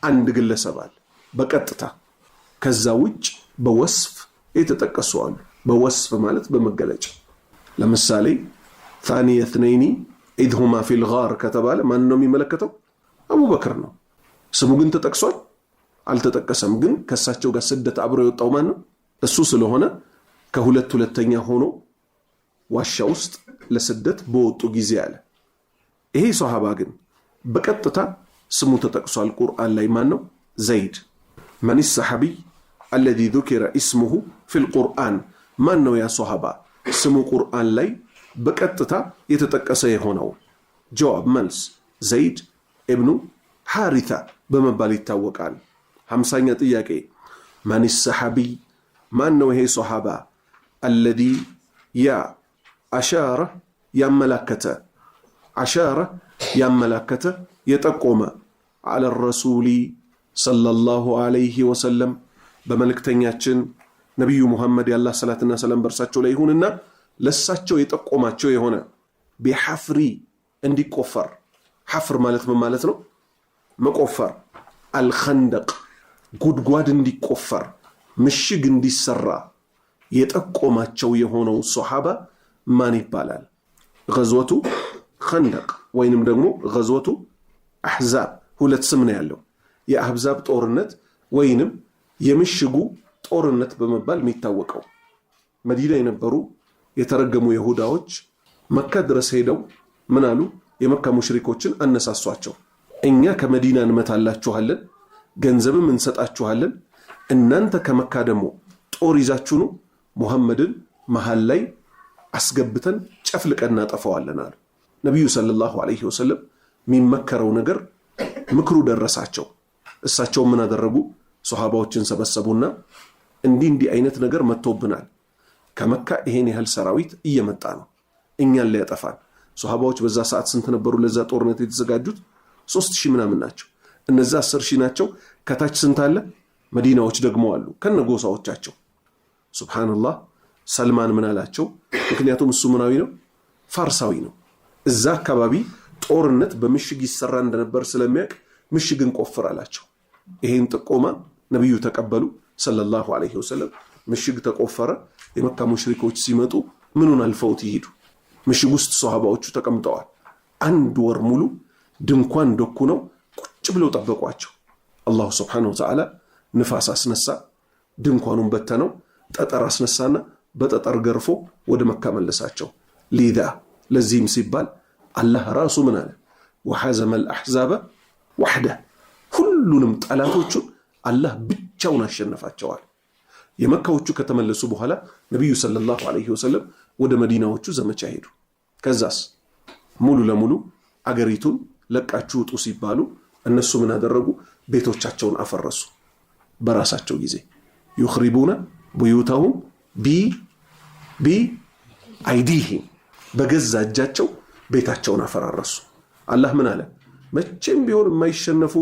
አንድ ግለሰብ አለ በቀጥታ። ከዛ ውጭ በወስፍ የተጠቀሱ አሉ። በወስፍ ማለት በመገለጫ። ለምሳሌ ثاني اثنين إذ هما في الغار ከተባለ ማን ነው የሚመለከተው? አቡበክር ነው። ስሙ ግን ተጠቅሷል? አልተጠቀሰም። ግን ከሳቸው ጋር ስደት አብሮ የወጣው ማን ነው? እሱ ስለሆነ ሁለተኛ ሆኖ ዋሻ ውስጥ ለስደት በወጡ ጊዜ አለ። ይሄ ሶሃባ ግን በቀጥታ ስሙ ተጠቅሷል ቁርአን ላይ። ማን ነው? ዘይድ። ማን الصحابي الذي ذكر اسمه في القرآن ማን ነው ያ ሶሃባ ስሙ ቁርአን ላይ በቀጥታ የተጠቀሰ የሆነው? ጀዋብ መልስ ዘይድ ኢብኑ ሐሪታ በመባል ይታወቃል። 50ኛ ጥያቄ ማን الصحابي ማን ነው ይሄ ሶሃባ? الذي ያ አሻረ ያመላከተ አሻረ ያመላከተ የጠቆመ على الرسول صلى الله عليه وسلم በመልእክተኛችን ነብዩ ሙሐመድ ያላህ ሰላትና ሰላም በርሳቸው ላይ ይሁንና ለሳቸው የጠቆማቸው የሆነ ቢሐፍሪ እንዲቆፈር። ሐፍር ማለት ምን ማለት ነው? መቆፈር። አልኸንደቅ ጉድጓድ እንዲቆፈር ምሽግ እንዲሰራ የጠቆማቸው የሆነው ሶሃባ ማን ይባላል? ገዝወቱ ኸንደቅ ወይንም ደግሞ ገዝወቱ አሕዛብ ሁለት ስም ነው ያለው። የአሕዛብ ጦርነት ወይንም የምሽጉ ጦርነት በመባል የሚታወቀው። መዲና የነበሩ የተረገሙ ይሁዳዎች መካ ድረስ ሄደው ምን አሉ? የመካ ሙሽሪኮችን አነሳሷቸው። እኛ ከመዲና እንመታላችኋለን፣ ገንዘብም እንሰጣችኋለን፣ እናንተ ከመካ ደግሞ ጦር ይዛችሁ ነው ሙሐመድን መሃል ላይ አስገብተን ጨፍልቀን እናጠፋዋለን አሉ። ነብዩ ሰለላሁ ዐለይሂ ወሰለም የሚመከረው ነገር ምክሩ ደረሳቸው። እሳቸው ምን አደረጉ? ሶሃባዎችን ሰበሰቡና እንዲህ አይነት ነገር መጥቶብናል፣ ከመካ ይሄን ያህል ሰራዊት እየመጣ ነው እኛን ሊያጠፋን። ሶሃባዎች በዛ ሰዓት ስንት ነበሩ ለዛ ጦርነት የተዘጋጁት? 3000 ምናምን ናቸው። እነዛ 10,000 ናቸው። ከታች ስንት አለ? መዲናዎች ደግሞ አሉ ከነጎሳዎቻቸው። ሱብሃንአላህ። ሰልማን ምን አላቸው? ምክንያቱም እሱ ምናዊ ነው? ፋርሳዊ ነው። እዛ አካባቢ ጦርነት በምሽግ ይሰራ እንደነበር ስለሚያውቅ ምሽግን ቆፍር አላቸው። ይሄን ጥቆማ ነብዩ ተቀበሉ ሰለላሁ ዐለይሂ ወሰለም። ምሽግ ተቆፈረ። የመካ ሙሽሪኮች ሲመጡ ምኑን አልፈውት ይሄዱ? ምሽግ ውስጥ ሷሃባዎቹ ተቀምጠዋል። 1 ወር ሙሉ ድንኳን ደኩነው ቁጭ ብለው ጠበቋቸው። አላሁ ሱብሓነሁ ወተዓላ ንፋስ አስነሳ፣ ድንኳኑን በተነው፣ ጠጠር አስነሳና በጠጠር ገርፎ ወደ መካ መለሳቸው። ሊዛ ለዚህም ሲባል አላህ ራሱ ምን አለ? ወሐዘመል አሕዛበ ወሕደ፣ ሁሉንም ጠላቶቹን አላህ ብቻውን አሸነፋቸዋል። የመካዎቹ ከተመለሱ በኋላ ነብዩ ሰለላሁ ዐለይሂ ወሰለም ወደ መዲናዎቹ ዘመቻ ሄዱ። ከዛስ ሙሉ ለሙሉ አገሪቱን ለቃችሁ ውጡ ሲባሉ እነሱ ምን አደረጉ? ቤቶቻቸውን አፈረሱ። በራሳቸው ጊዜ يخربون بيوتهم بأيديهم በገዛ እጃቸው ቤታቸውን አፈራረሱ። አላህ ምን አለ? መቼም ቢሆን የማይሸነፉ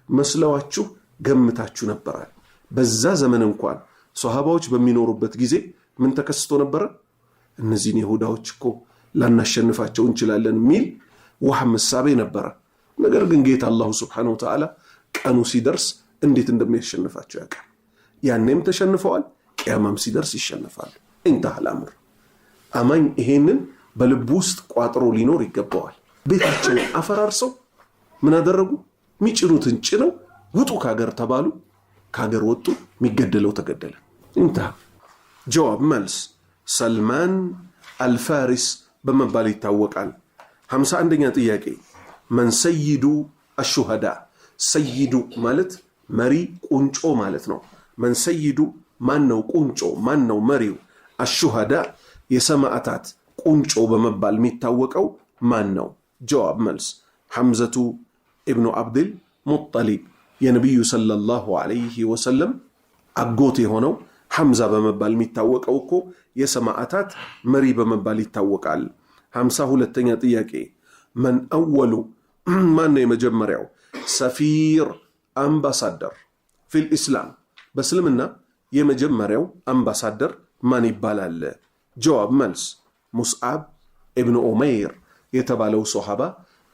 መስለዋችሁ ገምታችሁ ነበራል። በዛ ዘመን እንኳን ሷሃባዎች በሚኖሩበት ጊዜ ምን ተከስቶ ነበረ? እነዚህን ይሁዳዎች እኮ ላናሸንፋቸው እንችላለን ሚል ወህም መሳቤ ነበረ። ነገር ግን ጌታ አላሁ ሱብሓነሁ ወተዓላ ቀኑ ሲደርስ እንዴት እንደሚያሸንፋቸው ያውቃል። ያኔም ተሸንፈዋል፣ ቂያማም ሲደርስ ይሸነፋሉ። እንተሃል አምር። አማኝ ይሄንን በልብ ውስጥ ቋጥሮ ሊኖር ይገባዋል። ቤታቸውን አፈራርሰው ምን አደረጉ? ሚጭኑትን ጭነው ውጡ ካገር ተባሉ። ካገር ወጡ። የሚገደለው ተገደለ። እንተሃ። ጀዋብ መልስ ሰልማን አልፋሪስ በመባል ይታወቃል። 51ኛ ጥያቄ መን ሰይዱ አሹሃዳ። ሰይዱ ማለት መሪ ቁንጮ ማለት ነው። መን ሰይዱ ማን ነው? ቁንጮ ማን ነው? መሪው። አሹሃዳ የሰማዕታት ቁንጮ በመባል የሚታወቀው ማን ነው? ጀዋብ መልስ ሐምዘቱ ኢብኑ አብድል ሙጠሊብ የነብዩ ሰለላሁ ዐለይሂ ወሰለም አጎት የሆነው ሐምዛ በመባል የሚታወቀው እኮ የሰማዕታት መሪ በመባል ይታወቃል። 52ኛ ጥያቄ መን አወሉ ማን ነው የመጀመሪያው ሰፊር አምባሳደር ፊል ኢስላም በእስልምና የመጀመሪያው አምባሳደር ማን ይባላል? ጀዋብ መልስ ሙስዓብ ኢብኑ ኡመይር የተባለው ሶሃባ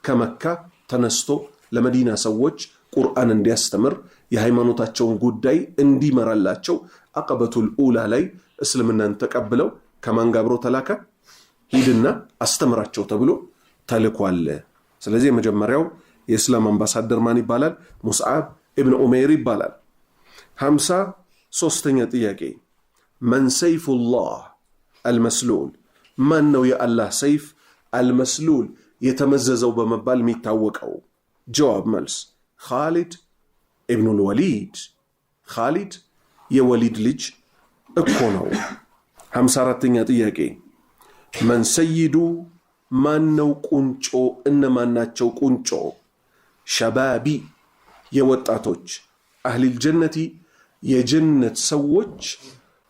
ከመካ ተነስቶ ለመዲና ሰዎች ቁርአን እንዲያስተምር የሃይማኖታቸውን ጉዳይ እንዲመራላቸው አቀበቱል ኡላ ላይ እስልምናን ተቀብለው ከማን ጋር አብሮ ተላከ? ሂድና አስተምራቸው ተብሎ ተልኳል። ስለዚህ የመጀመሪያው የእስላም አምባሳደር ማን ይባላል? ሙስዓብ ኢብኑ ኡመይር ይባላል። 53ኛ ጥያቄ መን ሰይፉላህ አልመስሉል ማን ነው የአላህ ሰይፍ አልመስሉል የተመዘዘው በመባል የሚታወቀው? ጀዋብ መልስ ኻሊድ ኢብኑል ወሊድ። ኻሊድ የወሊድ ልጅ እኮ ነው። 54ኛ ጥያቄ መን ሰይዱ ማን ነው ቁንጮ? እነማን ናቸው ቁንጮ? ሸባቢ የወጣቶች አህሊል ጀነቲ የጀነት ሰዎች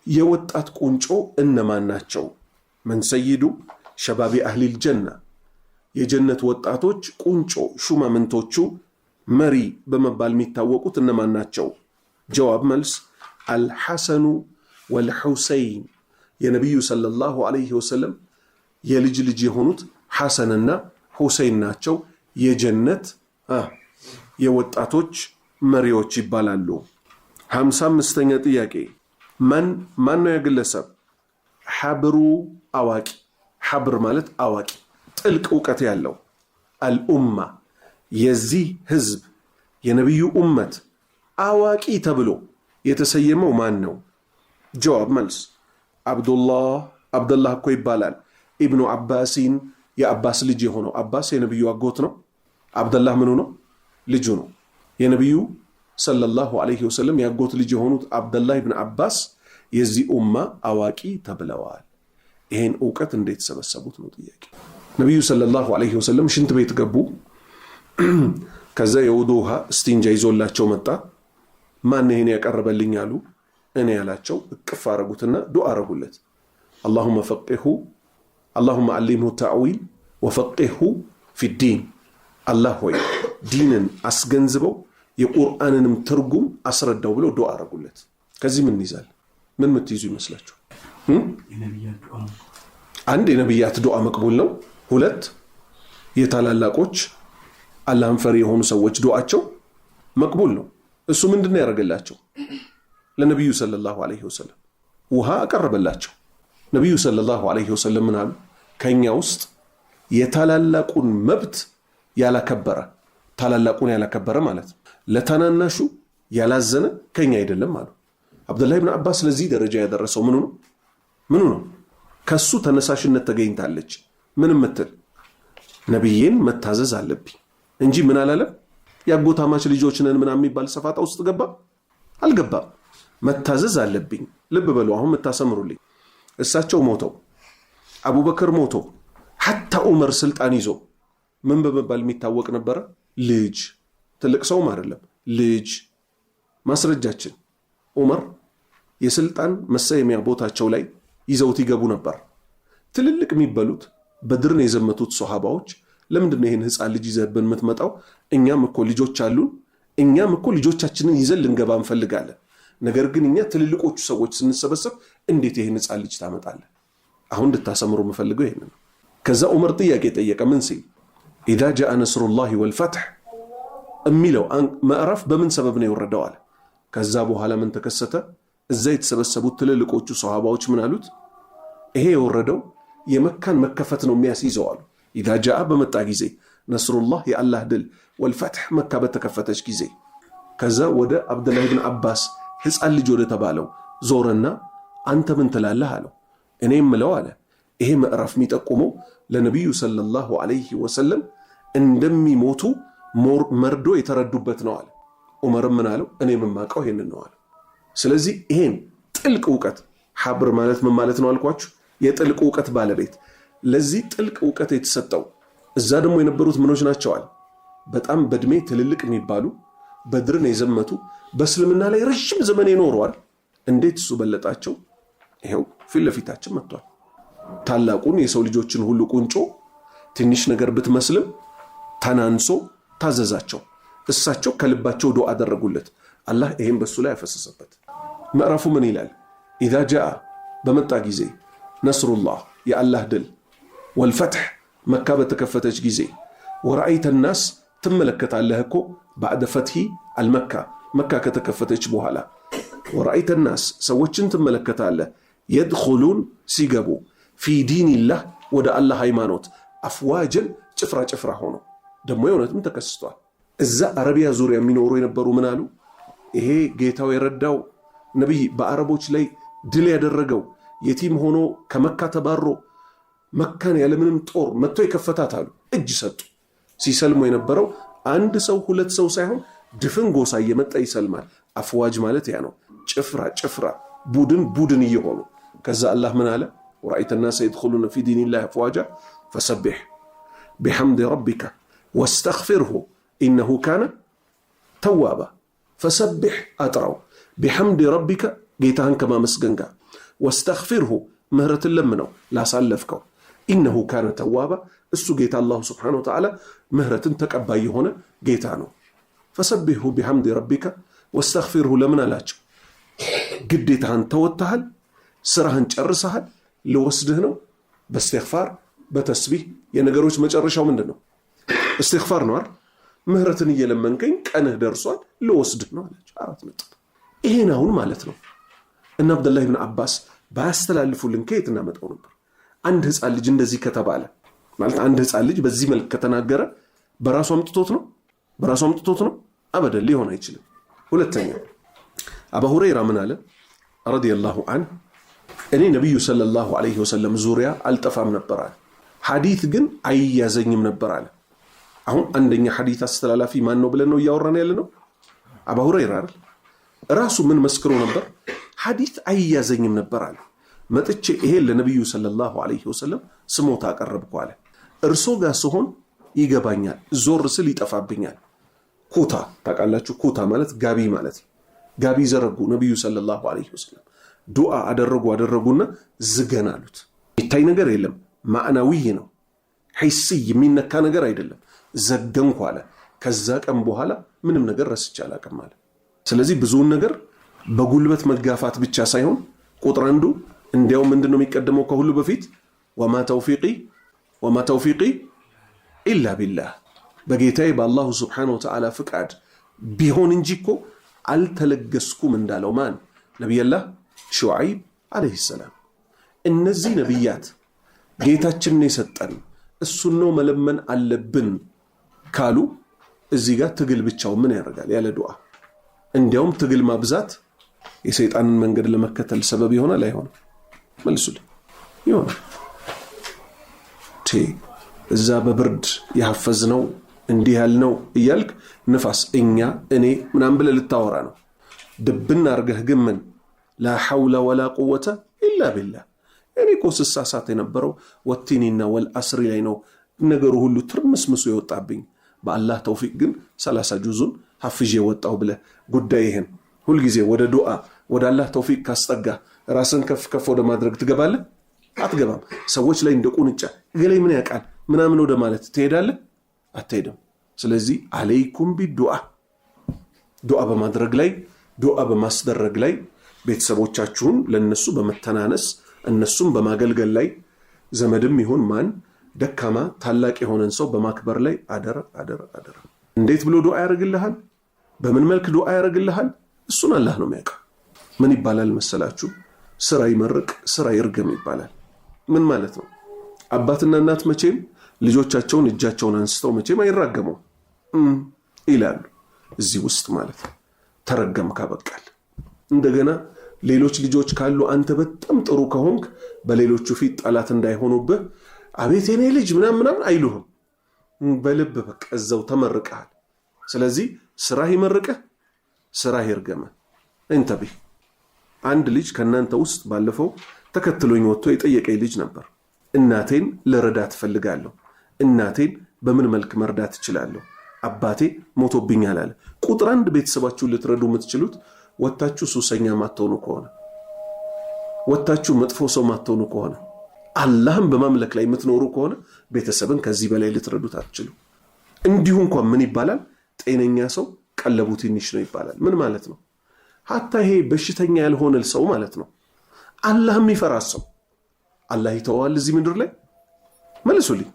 የወጣት ቁንጮ እነማን ናቸው? መን ሰይዱ ሸባቢ አህሊል ጀና የጀነት ወጣቶች ቁንጮ ሹማምንቶቹ መሪ በመባል የሚታወቁት እነማን ናቸው? ጀዋብ መልስ አልሐሰኑ ወልሑሰይን የነቢዩ ሰለላሁ ዐለይሂ ወሰለም የልጅ ልጅ የሆኑት ሐሰንና ሁሰይን ናቸው። የጀነት የወጣቶች መሪዎች ይባላሉ። 55ኛ ጥያቄ ማን ነው የግለሰብ ሐብሩ አዋቂ? ሐብር ማለት አዋቂ ጥልቅ እውቀት ያለው አልኡማ የዚህ ህዝብ የነቢዩ ኡመት አዋቂ ተብሎ የተሰየመው ማን ነው? ጀዋብ መልስ አብዱላህ እኮ ይባላል። ኢብኑ አባሲን የአባስ ልጅ የሆነው አባስ የነቢዩ አጎት ነው። አብዱላህ ምኑ ነው? ልጁ ነው። የነቢዩ ሰለላሁ ዐለይሂ ወሰለም ያጎት ልጅ የሆኑት አብዱላህ ኢብኑ አባስ የዚህ ኡማ አዋቂ ተብለዋል። ይሄን ዕውቀት እንዴት ሰበሰቡት ነው ጥያቄ። ነቢዩ ሰለላሁ ዐለይሂ ወሰለም ሽንት ቤት ገቡ። ከዛ የውዱ ውሃ እስቲንጃ ይዞላቸው መጣ። ማን ይሄን ያቀርበልኝ አሉ። እኔ ያላቸው እቅፍ አረጉትና ዱዓ አረጉለት። اللهم علمه التأويل وفقهه في الدين الله ሆይ ዲንን አስገንዝበው የቁርአንንም ትርጉም አስረዳው ብለው ዱዓ አረጉለት። ከዚህ ምን ይዛል? ምን ምትይዙ ይመስላችሁ? አንድ የነብያት ዱዓ መቅቡል ነው። ሁለት የታላላቆች አላህን ፈሪ የሆኑ ሰዎች ዱዓቸው መቅቡል ነው። እሱ ምንድነው ያደረገላቸው? ለነብዩ ሰለላሁ ዐለይሂ ወሰለም ውሃ አቀረበላቸው። ነብዩ ሰለላሁ ዐለይሂ ወሰለም ምን አሉ? ከኛ ውስጥ የታላላቁን መብት ያላከበረ፣ ታላላቁን ያላከበረ ማለት ነው ለታናናሹ ያላዘነ ከኛ አይደለም አሉ። አብዱላህ ኢብኑ አባስ ለዚህ ደረጃ ያደረሰው ምኑ ነው? ከሱ ተነሳሽነት ተገኝታለች። ምን ምትል? ነብይን መታዘዝ አለብኝ እንጂ ምን አላለም? ያጎታማች ልጆች ነን ምናምን የሚባል ሰፋጣ ውስጥ አልገባም። መታዘዝ አለብኝ። ልብ በሉ አሁን መታሰምሩልኝ። እሳቸው ሞተው አቡበክር ሞቶ ሐታ ዑመር ስልጣን ይዞ ምን በመባል የሚታወቅ ነበረ? ልጅ። ትልቅ ሰውም አይደለም ልጅ። ማስረጃችን ዑመር የስልጣን መሰየሚያ ቦታቸው ላይ ይዘውት ይገቡ ነበር። ትልልቅ የሚበሉት በድርን የዘመቱት ሱሐባዎች ለምንድን ነው ይሄን ህፃን ልጅ ይዘብን የምትመጣው? እኛም እኮ ልጆች አሉን፣ እኛም እኮ ልጆቻችንን ይዘን ልንገባ እንፈልጋለን። ነገር ግን እኛ ትልልቆቹ ሰዎች ስንሰበሰብ እንዴት ይሄን ህፃን ልጅ ታመጣለህ? አሁን እንድታሰምሩ የምፈልገው ይሄን ነው። ከዛ ዑመር ጥያቄ ጠየቀ። ምን ሲል ኢዛ ጃአ ነስሩላሂ ወልፈትሕ የሚለው ምዕራፍ በምን ሰበብ ነው የወረደው አለ። ከዛ በኋላ ምን ተከሰተ? እዛ የተሰበሰቡት ትልልቆቹ ሱሐባዎች ምን አሉት? ይሄ የወረደው የመካን መከፈት ነው የሚያስይዘው አሉ። ኢዛ ጃአ በመጣ ጊዜ፣ ነስሩላህ የአላህ ድል፣ ወልፈትሕ መካ በተከፈተች ጊዜ። ከዛ ወደ አብዱላህ ኢብኑ አባስ ህፃን ልጅ ወደ ተባለው ዞረና አንተ ምን ትላለህ አለው። እኔ የምለው አለ ይሄ ምዕራፍ የሚጠቁመው ለነብዩ ሰለላሁ ዐለይሂ ወሰለም እንደሚሞቱ መርዶ የተረዱበት ነው አለ። ዑመርም ምን አለው? እኔ የምማቀው ይሄንን ነው አለ። ስለዚህ ይሄን ጥልቅ ዕውቀት ሐብር ማለት ምን ማለት ነው አልኳችሁ? የጥልቅ ዕውቀት ባለቤት። ለዚህ ጥልቅ ዕውቀት የተሰጠው እዛ ደግሞ የነበሩት ምኖች ናቸዋል? በጣም በእድሜ ትልልቅ የሚባሉ በድርን የዘመቱ በእስልምና ላይ ረጅም ዘመን ይኖረዋል። እንዴት እሱ በለጣቸው? ይሄው ፊት ለፊታችን መጥቷል። ታላቁን የሰው ልጆችን ሁሉ ቁንጮ ትንሽ ነገር ብትመስልም ተናንሶ ታዘዛቸው። እሳቸው ከልባቸው ዱዓ አደረጉለት። አላህ ይሄን በሱ ላይ ያፈሰሰበት። ምዕራፉ ምን ይላል? ኢዛ ጃአ በመጣ ጊዜ፣ ነስሩላህ የአላህ ድል፣ ወልፈትሕ መካ በተከፈተች ጊዜ፣ ወረአይተ ናስ ትመለከታለህ እኮ ባዕደ ፈትሒ አልመካ መካ ከተከፈተች በኋላ፣ ወረአይተ ናስ ሰዎችን ትመለከታለህ፣ የድኹሉን ሲገቡ፣ ፊ ዲንላህ ወደ አላህ ሃይማኖት፣ አፍዋጀን ጭፍራ ጭፍራ ሆኖ። ደግሞ የእውነትም ተከስቷል። እዛ አረቢያ ዙሪያ የሚኖሩ የነበሩ ምን አሉ? ይሄ ጌታው የረዳው ነቢይ በአረቦች ላይ ድል ያደረገው የቲም ሆኖ ከመካ ተባሮ መካን ያለምንም ጦር መጥቶ የከፈታት አሉ። እጅ ሰጡ። ሲሰልሙ የነበረው አንድ ሰው ሁለት ሰው ሳይሆን ድፍን ጎሳ እየመጣ ይሰልማል። አፍዋጅ ማለት ያ ነው። ጭፍራ ጭፍራ፣ ቡድን እየሆኑ። ከዛ አላህ ምን አለ? ወራአይተ ናሰ የድኹሉነ ፊ ዲኒላሂ አፍዋጃ ፈሰቢሕ ቢሐምዲ ረቢከ ወስተግፊርሁ ኢነሁ ካነ ተዋባ። ፈሰቢሕ አጥራው፣ ቢሐምዲ ረቢከ ጌታህን ከማመስገን ጋር፣ ወስተግፊርሁ ምህረትን ለምነው ላሳለፍከው፣ ኢነሁ ካነ ተዋባ እሱ ጌታ አላሁ ስብሓነሁ ወተዓላ ምህረትን ተቀባይ የሆነ ጌታ ነው። ፈሰቢሑ ቢሐምዲ ረቢከ ወስተግፊርሁ ለምን አላቸው? ግዴታህን ተወጥተሃል፣ ስራህን ጨርሰሃል፣ ልወስድህ ነው። በእስትግፋር በተስቢህ የነገሮች መጨረሻው ምንድን ነው? እስትግፋር ነው አይደል? ምህረትን እየለመንከኝ ቀንህ ደርሷል፣ ልወስድህ ነው አላቸው። 4 ነጥብ። ይሄን አሁን ማለት ነው እና አብዱላህ ኢብኑ አባስ ባያስተላልፉልን ከየት እናመጣው ነበር? አንድ ህፃን ልጅ እንደዚህ ከተባለ ማለት አንድ ህፃን ልጅ በዚህ መልክ ከተናገረ በራሱ አምጥቶት ነው? አበደል ሊሆን አይችልም። ሁለተኛ አቡ ሁረይራ ምን አለ ረዲየላሁ ዐንሁ? እኔ ነብዩ ሰለላሁ ዐለይሂ ወሰለም ዙሪያ አልጠፋም ነበር አለ። ሐዲት ግን አይያዘኝም ነበር አለ። አሁን አንደኛ ሐዲት አስተላላፊ ማን ነው ብለን ነው እያወራን ያለ ነው? አቡ ሁረይራ አይደል? ራሱ ምን መስክሮ ነበር? ሐዲት አይያዘኝም ነበር አለ። መጥቼ ይሄን ለነብዩ ሰለላሁ ዐለይሂ ወሰለም ስሞታ አቀረብኩ አለ። እርሶ ጋር ሲሆን ይገባኛል፣ ዞር ስል ይጠፋብኛል። ኩታ ታውቃላችሁ? ኩታ ማለት ጋቢ ማለት ነው። ጋቢ ዘረጉ ነብዩ ሰለላሁ ዐለይሂ ወሰለም። ዱዓ አደረጉና ዝገን አሉት። ይታይ ነገር የለም፣ ማዕናዊ ነው፣ ሂስይ የሚነካ ነገር አይደለም። ዘገንኩ አለ። ከዛ ቀን በኋላ ምንም ነገር ረስቼ አላውቅም አለ። ስለዚህ ብዙውን ነገር በጉልበት መጋፋት ብቻ ሳይሆን ቁጥር አንዱ እንዲያው ምንድነው የሚቀደመው ከሁሉ በፊት ወማ ተውፊቂ ኢላ ቢላህ በጌታዬ በአላሁ ስብሓነሁ ወተዓላ ፍቃድ ቢሆን እንጂ እኮ አልተለገስኩም እንዳለው ማን ነቢዩላህ ሹዐይብ አለይሂ ሰላም። እነዚህ ነቢያት ጌታችንን የሰጠን እሱን ነው መለመን አለብን ካሉ እዚህ ጋር ትግል ብቻው ምን ያደርጋል ያለ ዱዓ? እንዲያውም ትግል ማብዛት የሰይጣንን መንገድ ለመከተል ሰበብ ይሆናል አይሆንም? መልሱልኝ። ይሆናል። እዛ በብርድ ያፈዝነው እንዲህ ያልነው እያልክ ንፋስ እኔ ምናምን ብለህ ልታወራ ነው። ድብና አርገህ ግን ምን ላ ሐውለ ወላ ቁወተ ኢላ ቢላህ። እኔ እኮ ስሳሳት የነበረው ወቲኒና ወልአስሪ ላይ ነው ነገሩ ሁሉ ትርምስምሱ የወጣብኝ። በአላህ ተውፊቅ ግን 30 ጁዙን ሐፍዤ ወጣው ብለህ ጉዳይ ይሄን ሁልጊዜ ወደ ዱዓ ወደ አላህ ተውፊቅ ካስጠጋ ራስን ከፍ ከፍ ወደ ማድረግ ትገባለህ? አትገባም። ሰዎች ላይ እንደ ቁንጫ እገሌ ምን ያውቃል ምናምን ወደ ማለት ትሄዳለህ? አትሄድም። ስለዚህ አለይኩም ቢዱዓ ዱዓ በማድረግ ላይ ዱዓ በማስደረግ ላይ ቤተሰቦቻችሁን ለነሱ በመተናነስ እነሱም በማገልገል ላይ ዘመድም ይሁን ማን ደካማ ታላቅ የሆነን ሰው በማክበር ላይ አደረ። እንዴት ብሎ ዱዓ ያደርግልሃል? በምን መልክ ዱዓ ያደርግልሃል? እሱን አላህ ነው የሚያውቀው። ምን ይባላል መሰላችሁ? ስራ ይመርቅ ስራ ይርገም ይባላል። ምን ማለት ነው? አባትና እናት መቼም ልጆቻቸውን እጃቸውን አንስተው መቼም አይራገሙም ይላሉ። እዚህ ውስጥ ማለት ነው ተረገምካ በቃል። እንደገና ሌሎች ልጆች ካሉ አንተ በጣም ጥሩ ከሆንክ በሌሎቹ ፊት ጠላት እንዳይሆኑብህ አቤት የኔ ልጅ ምናምን አይሉህም። በልብ በቃ እዛው ተመርቀሃል። ስለዚህ ስራ ይመርቅህ ስራ ይርገምህ። እንተብህ አንድ ልጅ ከናንተ ውስጥ ባለፈው ተከትሎኝ ወጥቶ የጠየቀኝ ልጅ ነበር። እናቴን ልረዳት ፈልጋለሁ። እናቴን በምን መልክ መርዳት እችላለሁ? አባቴ ሞቶብኛል አለ። ቁጥር አንድ ቤተሰባችሁን ልትረዱ የምትችሉት ወጣችሁ ሱሰኛ ማትሆኑ ከሆነ፣ ወጣችሁ መጥፎ ሰው ማትሆኑ ከሆነ፣ አላህን በማምለክ ላይ የምትኖሩ ከሆነ ቤተሰብን ከዚህ በላይ ልትረዱት አትችሉ። እንዲሁ እንኳን ምን ይባላል? ጤነኛ ሰው ቀለቡ ትንሽ ነው ይባላል። ምን ማለት ነው? ሐታ ይሄ በሽተኛ ያልሆነ ሰው ማለት ነው። አላህ የሚፈራ ሰው አላህ ይተዋል እዚህ ምድር ላይ? መልሱልኝ።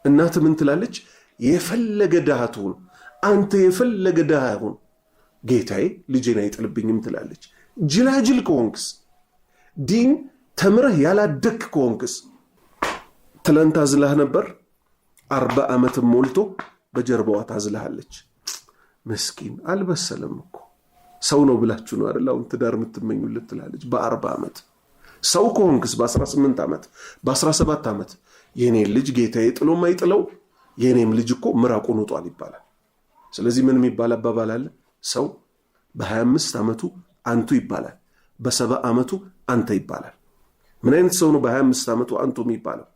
እናት ምን ትላለች? የፈለገ ድሃ ትሁን አንተ የፈለገ ድሃ ሁን ጌታዬ ልጄን አይጥልብኝም ትላለች። ጅላጅል ከሆንክስ ዲን ተምረህ ያላደክ ከሆንክስ ትላንት አዝላህ ነበር 40 ዓመት ሞልቶ በጀርባዋ ታዝላሃለች። ምስኪን አልበሰለም እኮ ሰው ነው ብላችሁ ነው አይደል አሁን ትዳር የምትመኙለት ትላለች። በ40 ዓመት ሰው ከሆንክስ በ18 ዓመት በ17 ዓመት የኔ ልጅ ጌታዬ ጥሎ ማይጥለው የኔም ልጅ እኮ ምራቁን ወጧል ይባላል። ስለዚህ ምን የሚባል አባባል አለ? ሰው በ25 ዓመቱ አንቱ ይባላል፣ በ70 ዓመቱ አንተ ይባላል። ምን አይነት ሰው ነው በ25 ዓመቱ አንቱ የሚባለው?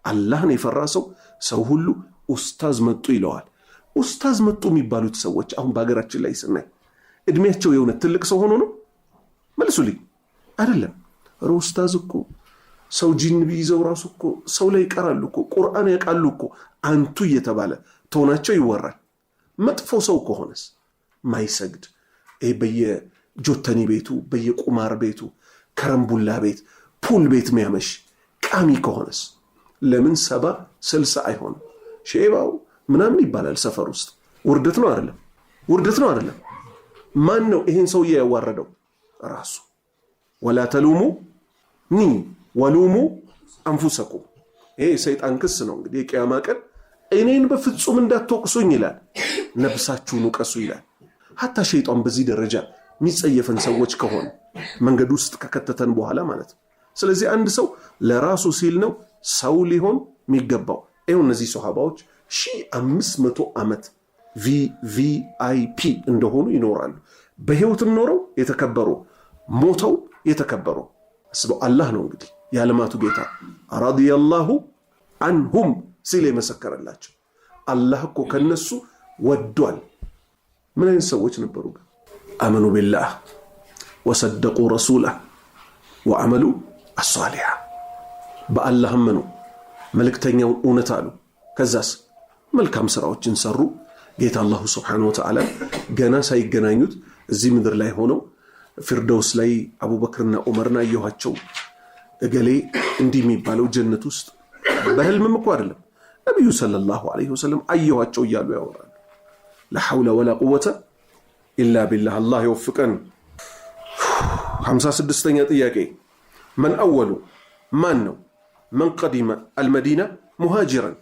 አላህን የፈራ ሰው ሰው ሁሉ ኡስታዝ መጡ ይለዋል። ኡስታዝ መጡ የሚባሉት ሰዎች አሁን በአገራችን ላይ ስናይ እድሜያቸው የሆነ ትልቅ ሰው ሆኖ ነው? መልሱልኝ። አይደለም። ኡስታዝ እኮ ሰው ጂን ቢይዘው ራሱ እኮ ሰው ላይ ይቀራሉ እኮ ቁርአን ያውቃሉ እኮ አንቱ እየተባለ ተሆናቸው ይወራል። መጥፎ ሰው ከሆነስ ማይሰግድ በየጆተኒ ቤቱ በየቁማር ቤቱ ከረምቡላ ቤት ፑል ቤት የሚያመሽ ቃሚ ከሆነስ ለምን 70 60 አይሆንም? ሼባው ምናምን ይባላል ሰፈር ውስጥ። ውርደት ነው አይደለም? ውርደት ነው አይደለም? ማን ነው ይሄን ሰውዬ ያዋረደው? ራሱ። ወላ ተሉሙ ኒ ወሉሙ አንፉሰኩም። ይሄ ሰይጣን ክስ ነው እንግዲህ። የቂያማ ቀን እኔን በፍጹም እንዳትወቅሱኝ ይላል፣ ነፍሳችሁን ውቀሱ ይላል። ሐታ ሸይጣን በዚህ ደረጃ የሚጸየፈን ሰዎች ከሆነ መንገድ ውስጥ ከከተተን በኋላ ማለት ነው። ስለዚህ አንድ ሰው ለራሱ ሲል ነው ሰው ሊሆን የሚገባው። ይኸው እነዚህ ሷሃባዎች 1500 ዓመት ቪቪአይፒ እንደሆኑ ይኖራሉ። በህይወትም ኖረው የተከበሩ ሞተው የተከበሩ። አስበው። አላህ ነው እንግዲህ የዓለማቱ ጌታ ረዲየላሁ አንሁም ሲል የመሰከረላቸው። አላህ እኮ ከነሱ ወዷል። ምን አይነት ሰዎች ነበሩ? አመኑ ቢላህ ወሰደቁ ረሱላህ ወአመሉ አሷሊሃ። በአላህ አመኑ፣ መልእክተኛውን እውነት አሉ። ከዛስ መልካም ስራዎችን ሰሩ። ጌታ አላሁ ሱብሓነሁ ወተዓላ ገና ሳይገናኙት እዚህ ምድር ላይ ሆነው ፊርደውስ ላይ አቡበክርና ዑመርና አየኋቸው እገሌ እንዲህ የሚባለው ጀነት ውስጥ በህልምም እኮ አይደለም ነብዩ ሰለላሁ ዐለይሂ ወሰለም አየኋቸው እያሉ ያወራሉ። ላ ሐውለ ወላ ቁወተ ኢላ ቢላህ። አላህ ይወፍቀን። 56ኛ ጥያቄ መን አወሉ ማን ነው መን ቀዲመ አልመዲና ሙሃጅረን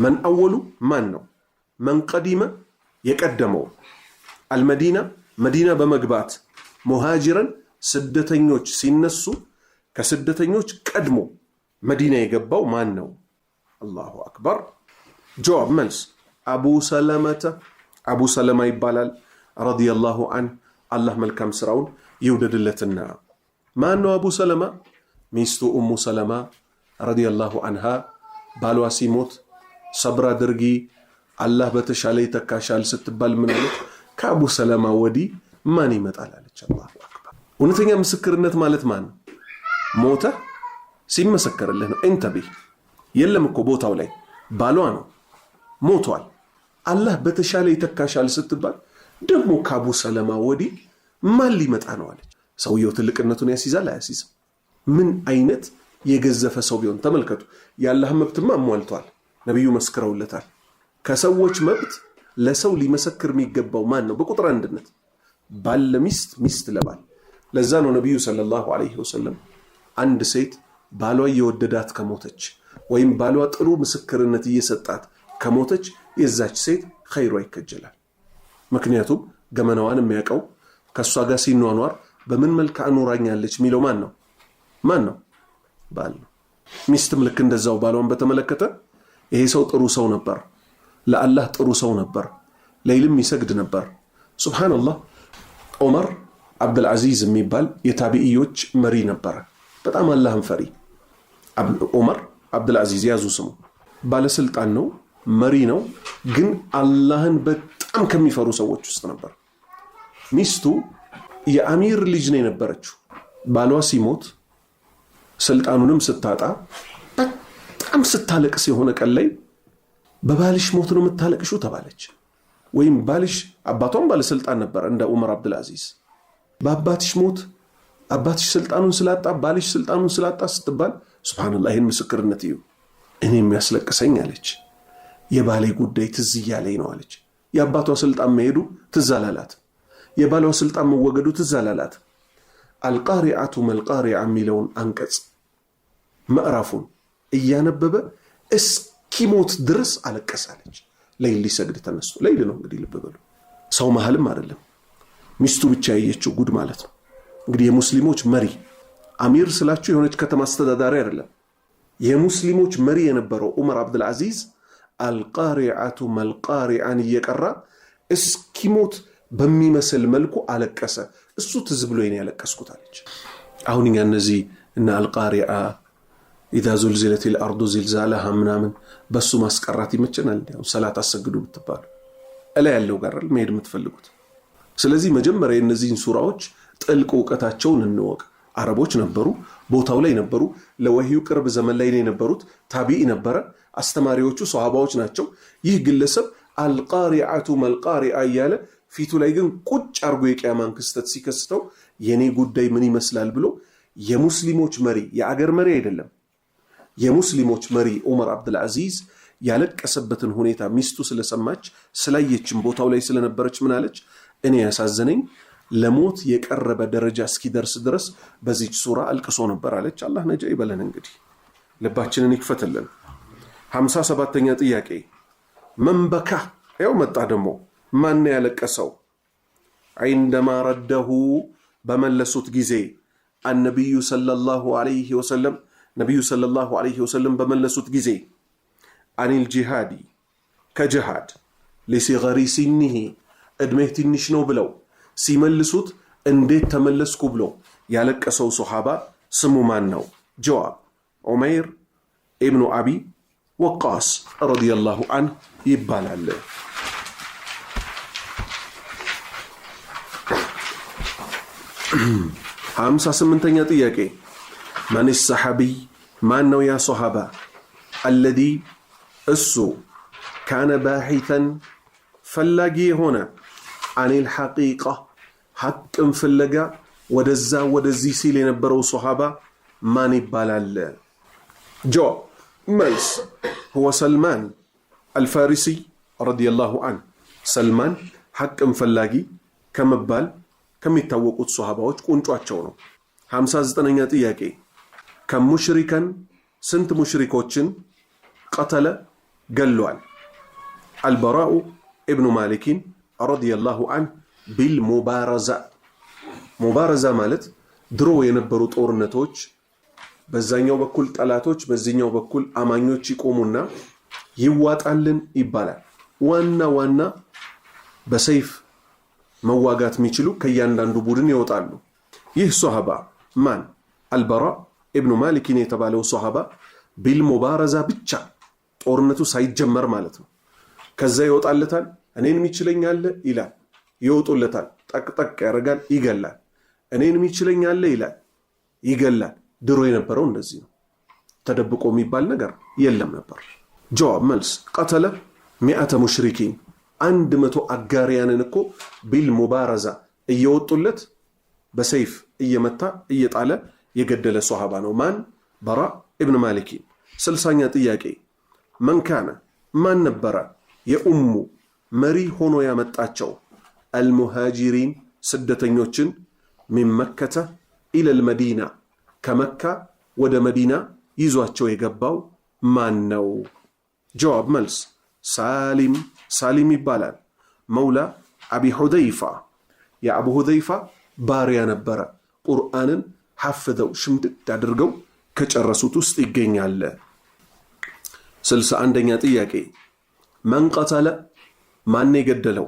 መን አወሉ ማን ነው መን ቀዲመ የቀደመው አልመዲና መዲና በመግባት ሙሃጅረን ስደተኞች ሲነሱ ከስደተኞች ቀድሞ መዲና የገባው ማን ነው? አላሁ አክበር። ጀዋብ መልስ አቡ ሰለማ ይባላል ረዲየላሁ ዐንሁ አላህ መልካም ስራውን ይውደድለትና። ማን ነው አቡ ሰለማ? ሚስቱ ኡሙ ሰለማ ረዲየላሁ ዐንሃ ባሏ ሲሞት ሰብር አድርጊ አላህ በተሻለ ይተካሻል ስትባል ምን አለች? ከአቡ ሰለማ ወዲህ ማን ይመጣል አለች። አላሁ አክበር። እውነተኛ ምስክርነት ማለት ማን ነው? ሞተ ሲመሰከርልህ ነው። እንተቢህ የለም እኮ ቦታው ላይ ባሏ ነው ሞቷል። አላህ በተሻለ ይተካሻል ስትባል ደግሞ ከአቡ ሰለማ ወዲህ ማን ሊመጣ ነው አለች። ሰውየው ትልቅነቱን ያስይዛል አያስይዝም? ምን አይነት የገዘፈ ሰው ቢሆን ተመልከቱ። የአላህ መብትማ አሟልቷል፣ ነቢዩ መስክረውለታል። ከሰዎች መብት ለሰው ሊመሰክር የሚገባው ማን ነው? በቁጥር አንድነት ባል ለሚስት፣ ሚስት ለባል። ለዛ ነው ነቢዩ ሰለላሁ ዐለይሂ ወሰለም አንድ ሴት ባሏ እየወደዳት ከሞተች ወይም ባሏ ጥሩ ምስክርነት እየሰጣት ከሞተች የዛች ሴት ኸይሯ ይከጀላል። ምክንያቱም ገመናዋን የሚያውቀው ከእሷ ጋር ሲኗኗር በምን መልክ አኖራኛለች የሚለው ማን ነው? ባል ነው። ሚስትም ልክ እንደዛው ባሏን በተመለከተ ይሄ ሰው ጥሩ ሰው ነበር፣ ለአላህ ጥሩ ሰው ነበር፣ ለይልም ይሰግድ ነበር። ሱብሃንአላህ ዑመር አብዱልዓዚዝ የሚባል የታቢኢዮች መሪ ነበረ። በጣም አላህን ፈሪ ዑመር አብዱልዓዚዝ ያዙ ስሙ። ባለስልጣን ነው፣ መሪ ነው፣ ግን አላህን በጣም ከሚፈሩ ሰዎች ውስጥ ነበር። ሚስቱ የአሚር ልጅ ነው የነበረችው። ባሏ ሲሞት ስልጣኑንም ስታጣ በጣም ስታለቅስ የሆነ ቀን ላይ በባልሽ ሞት ነው የምታለቅሹ ተባለች። ወይም ባልሽ አባቷም ባለስልጣን ነበር እንደ ዑመር አብዱልዓዚዝ። በአባትሽ ሞት አባትሽ ስልጣኑን ስላጣ ባልሽ ስልጣኑን ስላጣ ስትባል ሱብሃንአላህ ይህን ምስክርነት እዩ። እኔ የሚያስለቅሰኝ አለች የባሌ ጉዳይ ትዝ እያለኝ ነው አለች። የአባቷ ስልጣን መሄዱ ትዝ አላላት፣ የባሏ ስልጣን መወገዱ ትዝ አላላት። አልቃሪዓቱ መልቃሪዓ የሚለውን አንቀጽ ምዕራፉን እያነበበ እስኪሞት ድረስ አለቀሳለች። ለይል ሊሰግድ ተነስቶ፣ ለይል ነው እንግዲህ ልብ በሉ፣ ሰው መሃልም አይደለም፣ ሚስቱ ብቻ ያየችው ጉድ ማለት ነው። እንግዲህ የሙስሊሞች መሪ አሚር ስላችሁ የሆነች ከተማ አስተዳዳሪ አይደለም። የሙስሊሞች መሪ የነበረው ዑመር አብዱልዓዚዝ አልቃሪዓቱ መልቃሪዓን እየቀራ እስኪሞት በሚመስል መልኩ አለቀሰ። እሱ ትዝ ብሎኝ ያለቀስኩት አለች። አሁን እኛ እነዚህ እና አልቃሪዓ ኢዛ ዙልዚለት الارض زلزالها ምናምን በሱ ማስቀራት ይመቸናል። ያው ሰላት አሰግዱ ብትባሉ እላ ያለው ጋር መሄድ የምትፈልጉት። ስለዚህ መጀመሪያ እነዚህን ሱራዎች ጥልቅ ዕውቀታቸውን እንወቅ። አረቦች ነበሩ፣ ቦታው ላይ ነበሩ፣ ለወህዩ ቅርብ ዘመን ላይ የነበሩት ታቢኢ ነበረ፣ አስተማሪዎቹ ሷሃባዎች ናቸው። ይህ ግለሰብ አልቃሪዓቱ መልቃሪዓ እያለ ፊቱ ላይ ግን ቁጭ አርጎ የቂያማን ክስተት ሲከስተው የኔ ጉዳይ ምን ይመስላል ብሎ የሙስሊሞች መሪ፣ የአገር መሪ አይደለም፣ የሙስሊሞች መሪ ዑመር አብዱልዓዚዝ ያለቀሰበትን ሁኔታ ሚስቱ ስለሰማች ስላየችም ቦታው ላይ ስለነበረች ምን አለች? እኔ ያሳዘነኝ ለሞት የቀረበ ደረጃ እስኪደርስ ድረስ በዚች ሱራ አልቅሶ ነበር አለች። አላህ ነጃ ይበለን። እንግዲህ ልባችንን ይክፈትልን። 57ኛ ጥያቄ መንበካ ያው መጣ ደግሞ ማን ያለቀሰው? عندማ ረደሁ በመለሱት ጊዜ النبي صلى الله عليه وسلم ነብዩ ሰለላሁ ዐለይሂ ወሰለም በመለሱት ጊዜ አኒል ጂሃዲ ከጂሃድ ለሲገሪ ሲኒሂ እድሜህ ትንሽ ነው ብለው ሲመልሱት እንዴት ተመለስኩ ብሎ ያለቀሰው ሱሐባ ስሙ ማን ነው? ጀዋብ ዑመይር ኢብኑ አቢ ወቃስ ረዲየላሁ ዐንሁ ይባላል። 58ኛ ጥያቄ ማን الصحابي ማን ነው ያ ሱሐባ الذي እሱ ካነ ባሒተን ፈላጊ የሆነ አኒል ሐቂቃ ሐቅን ፍለጋ ወደዛ ወደዚህ ሲል የነበረው ሶሃባ ማን ይባላል? ጀዋብ መልስ هو سلمان الفارسي رضي الله عنه ሰልማን ሐቅን ፈላጊ ከመባል ከሚታወቁት ሶሃባዎች ቁንጫቸው ነው። 59ኛ ጥያቄ ከሙሽሪከን ስንት ሙሽሪኮችን ቀተለ ገሏል? አልበራኡ ኢብኑ ማሊኪን ረዲየላሁ ዐንሁ ቢልሙባረዛ። ሙባረዛ ማለት ድሮ የነበሩ ጦርነቶች በዛኛው በኩል ጠላቶች በዚህኛው በኩል አማኞች ይቆሙና ይዋጣልን ይባላል። ዋና በሰይፍ መዋጋት የሚችሉ ከያንዳንዱ ቡድን ይወጣሉ። ይህ ሶሃባ ማን? አልበራ ኢብኑ ማሊኪን የተባለው ሶሃባ ቢልሙባረዛ ብቻ ጦርነቱ ሳይጀመር ማለት ነው። ከዛ ይወጣለታል። እኔን የሚችለኛል ይላል፣ ይወጡለታል። ጠቅጠቅ ያደርጋል፣ ይገላል። እኔን የሚችለኛል ይላል፣ ይገላል። ድሮ የነበረው እንደዚህ ነው። ተደብቆ የሚባል ነገር የለም ነበር። ጀዋብ መልስ ቀተለ 100 ሙሽሪኪን 100 አጋሪያንን እኮ ቢልሙባረዛ እየወጡለት በሰይፍ እየመታ እየጣለ የገደለ ሶሃባ ነው። ማን? በራ ኢብኑ ማሊኪን። 60ኛ ጥያቄ መን ካነ ማን ነበረ የኡሙ መሪ ሆኖ ያመጣቸው አልሙሃጂሪን ስደተኞችን ሚን መከተ ኢለል መዲና ከመካ ወደ መዲና ይዟቸው የገባው ማን ነው? ጀዋብ መልስ ሳሊም ይባላል። መውላ አቢ ሁደይፋ የአቡ ሁደይፋ ባሪያ ነበረ። ቁርአንን ሐፍዘው ሽምድድ አድርገው ከጨረሱት ውስጥ ይገኛል። 61ኛ ጥያቄ መን ቀተለ ማን የገደለው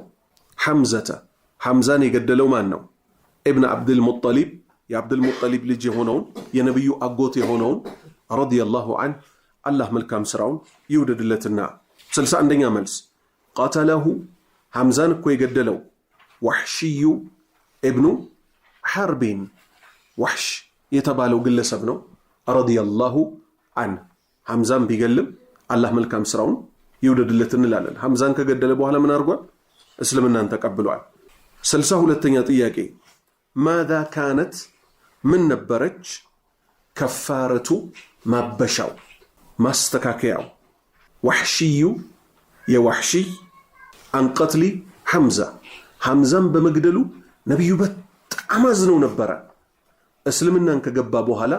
ሐምዛን የገደለው ማን ነው? ኢብኑ አብዱል ሙጠሊብ የአብዱል ሙጠሊብ ልጅ የሆነውን የነብዩ አጎት የሆነውን ረዲየላሁ ዐንሁ አላህ መልካም ስራውን ይውደድለትና። 61ኛ መልስ ቀተለሁ ሐምዛን እኮ የገደለው ወሕሽዩ ኢብኑ ሐርቢን ወሕሽ የተባለው ግለሰብ ነው ረዲየላሁ ዐንሁ። ሐምዛን ቢገልም አላህ መልካም ስራውን ይውደድለት እንላለን። ሐምዛን ከገደለ በኋላ ምን አድርጓል? እስልምናን ተቀብሏል። 62ኛ ጥያቄ ማዛ ካነት ምን ነበረች ከፋረቱ ማበሻው ማስተካከያው ወሕሽዩ የወሕሽይ አንቀትሊ ሐምዛን በመግደሉ ነቢዩ በጣም አዝነው ነበረ። እስልምናን ከገባ በኋላ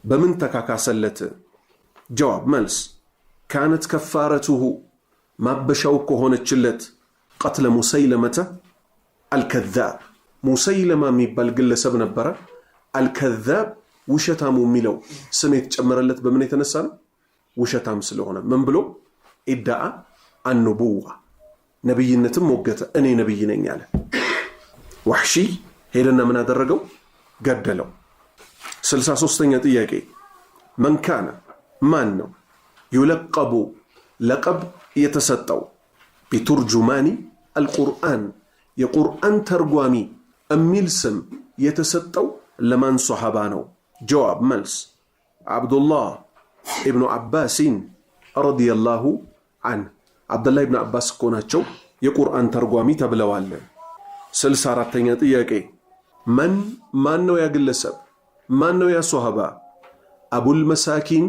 በምን ተካካሰለት? ጀዋብ መልስ ካነት ከፋረቱሁ ማበሻው ከሆነችለት ቀትለ ሙሰይለመተ አልከዛብ ሙሰይለማ የሚባል ግለሰብ ነበረ። አልከዛብ ውሸታሙ የሚለው ስም የተጨመረለት በምን የተነሳ ነው? ውሸታም ስለሆነ። ምን ብሎ ኢዳአ አንቡዋ ነብይነትም ሞገተ፣ እኔ ነብይ ነኝ አለ። ወሕሺ ሄደና ምን አደረገው? ገደለው። 63ኛ ጥያቄ መን ካነ ማን ነው ዩለቀቡ ለቀብ የተሰጠው ቢቱርጁማኒ አልቁርአን የቁርአን ተርጓሚ እሚል ስም የተሰጠው ለማን ሶሃባ ነው? ጀዋብ መልስ አብዱላህ ኢብኑ አባሲን ረዲየላሁ ዐንሁ አብዱላህ ኢብኑ አባስ እኮ ናቸው የቁርአን ተርጓሚ ተብለዋል። 64ኛ ጥያቄ ማን ነው ያ ግለሰብ? ማን ነው ያ ሶሃባ? አቡል መሳኪን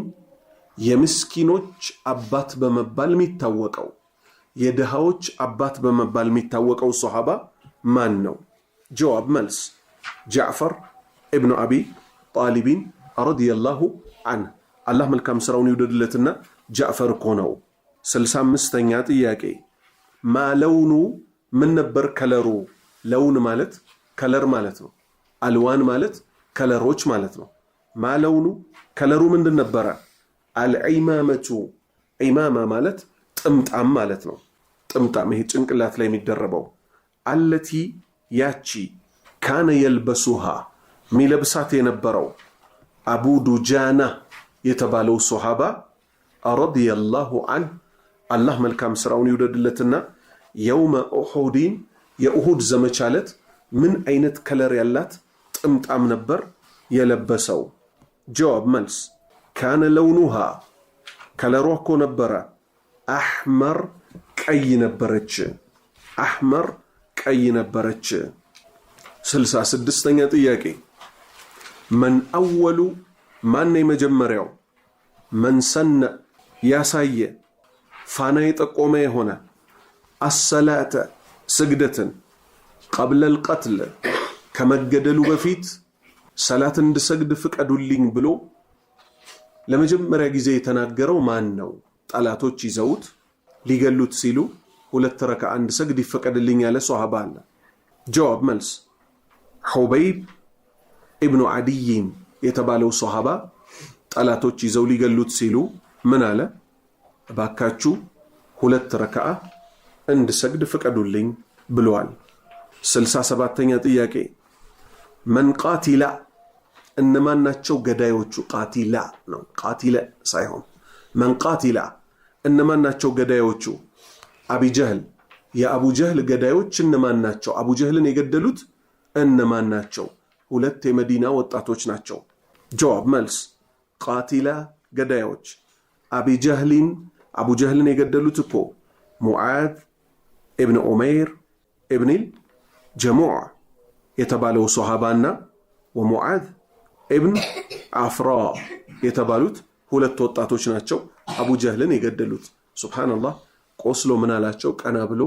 የምስኪኖች አባት በመባል የሚታወቀው የድሃዎች አባት በመባል የሚታወቀው ሶሃባ ማን ነው? ጀዋብ መልስ ጃዕፈር ኢብኑ አቢ ጣሊቢን ረዲየላሁ ዐንሁ አላህ መልካም ስራውን ይውደድለትና ጃዕፈር እኮ ነው። 65ኛ ጥያቄ ማለውኑ ምን ነበር ከለሩ? ለውን ማለት ከለር ማለት ነው። አልዋን ማለት ከለሮች ማለት ነው። ማለውኑ ከለሩ ምንድን ነበረ? አልዒማመቱ ዒማማ ማለት ጥምጣም ማለት ነው። ጥምጣም ይሄ ጭንቅላት ላይ የሚደረበው አለቲ ያቺ ካነ የልበሱሃ ሚለብሳት የነበረው አቡ ዱጃና የተባለው ሶሃባ ረዲየላሁ ዐንሁ አላህ መልካም ስራውን ይውደድለትና የውመ ኡሑድን የኡሁድ ዘመቻ ዕለት ምን አይነት ከለር ያላት ጥምጣም ነበር የለበሰው? ጀዋብ መልስ ካነ ለውኑሃ ከለሯ እኮ ነበረ አሕመር ቀይ ነበረች። አህመር ቀይ ነበረች። 66ኛ ጥያቄ መን አወሉ ማን የመጀመሪያው መን ሰነ ያሳየ ፋና የጠቆመ የሆነ አሰላተ ስግደትን ቀብለል ቀትል ከመገደሉ በፊት ሰላት እንድሰግድ ፍቀዱልኝ ብሎ ለመጀመሪያ ጊዜ የተናገረው ማን ነው? ጠላቶች ይዘውት ሊገሉት ሲሉ 2 ረክዓ እንድሰግድ ይፈቀድልኝ ያለ ሷሃባ አለ። ጀዋብ መልስ ሑበይብ ኢብኑ ዓዲይን የተባለው ሷሃባ ጠላቶች ይዘው ሊገሉት ሲሉ ምን አለ? እባካችሁ 2 ረክዓ እንድሰግድ ፍቀዱልኝ ብለዋል። 67ኛ ጥያቄ መን ቃቲላ እነማን ናቸው ገዳዮቹ? ቃቲላ ነው ቃቲለ ሳይሆን መን ቃቲላ እነማን ናቸው ገዳዮቹ? አቢ ጀህል የአቡ ጀህል ገዳዮች እነማን ናቸው? አቡ ጀህልን የገደሉት እነማን ናቸው? 2 የመዲና ወጣቶች ናቸው። ጀዋብ መልስ ቃቲላ ገዳዮች አቢ ጀህሊን አቡ ጀህልን የገደሉት እኮ ሙዓዝ ኢብን ዑመይር ኢብኒል ጀሙዕ የተባለው ሶሃባና ወሙዓዝ ኢብን አፍራ የተባሉት 2 ወጣቶች ናቸው አቡ ጀህልን የገደሉት። ሱብሃንአላህ ቆስሎ ምን አላቸው? ቀና ብሎ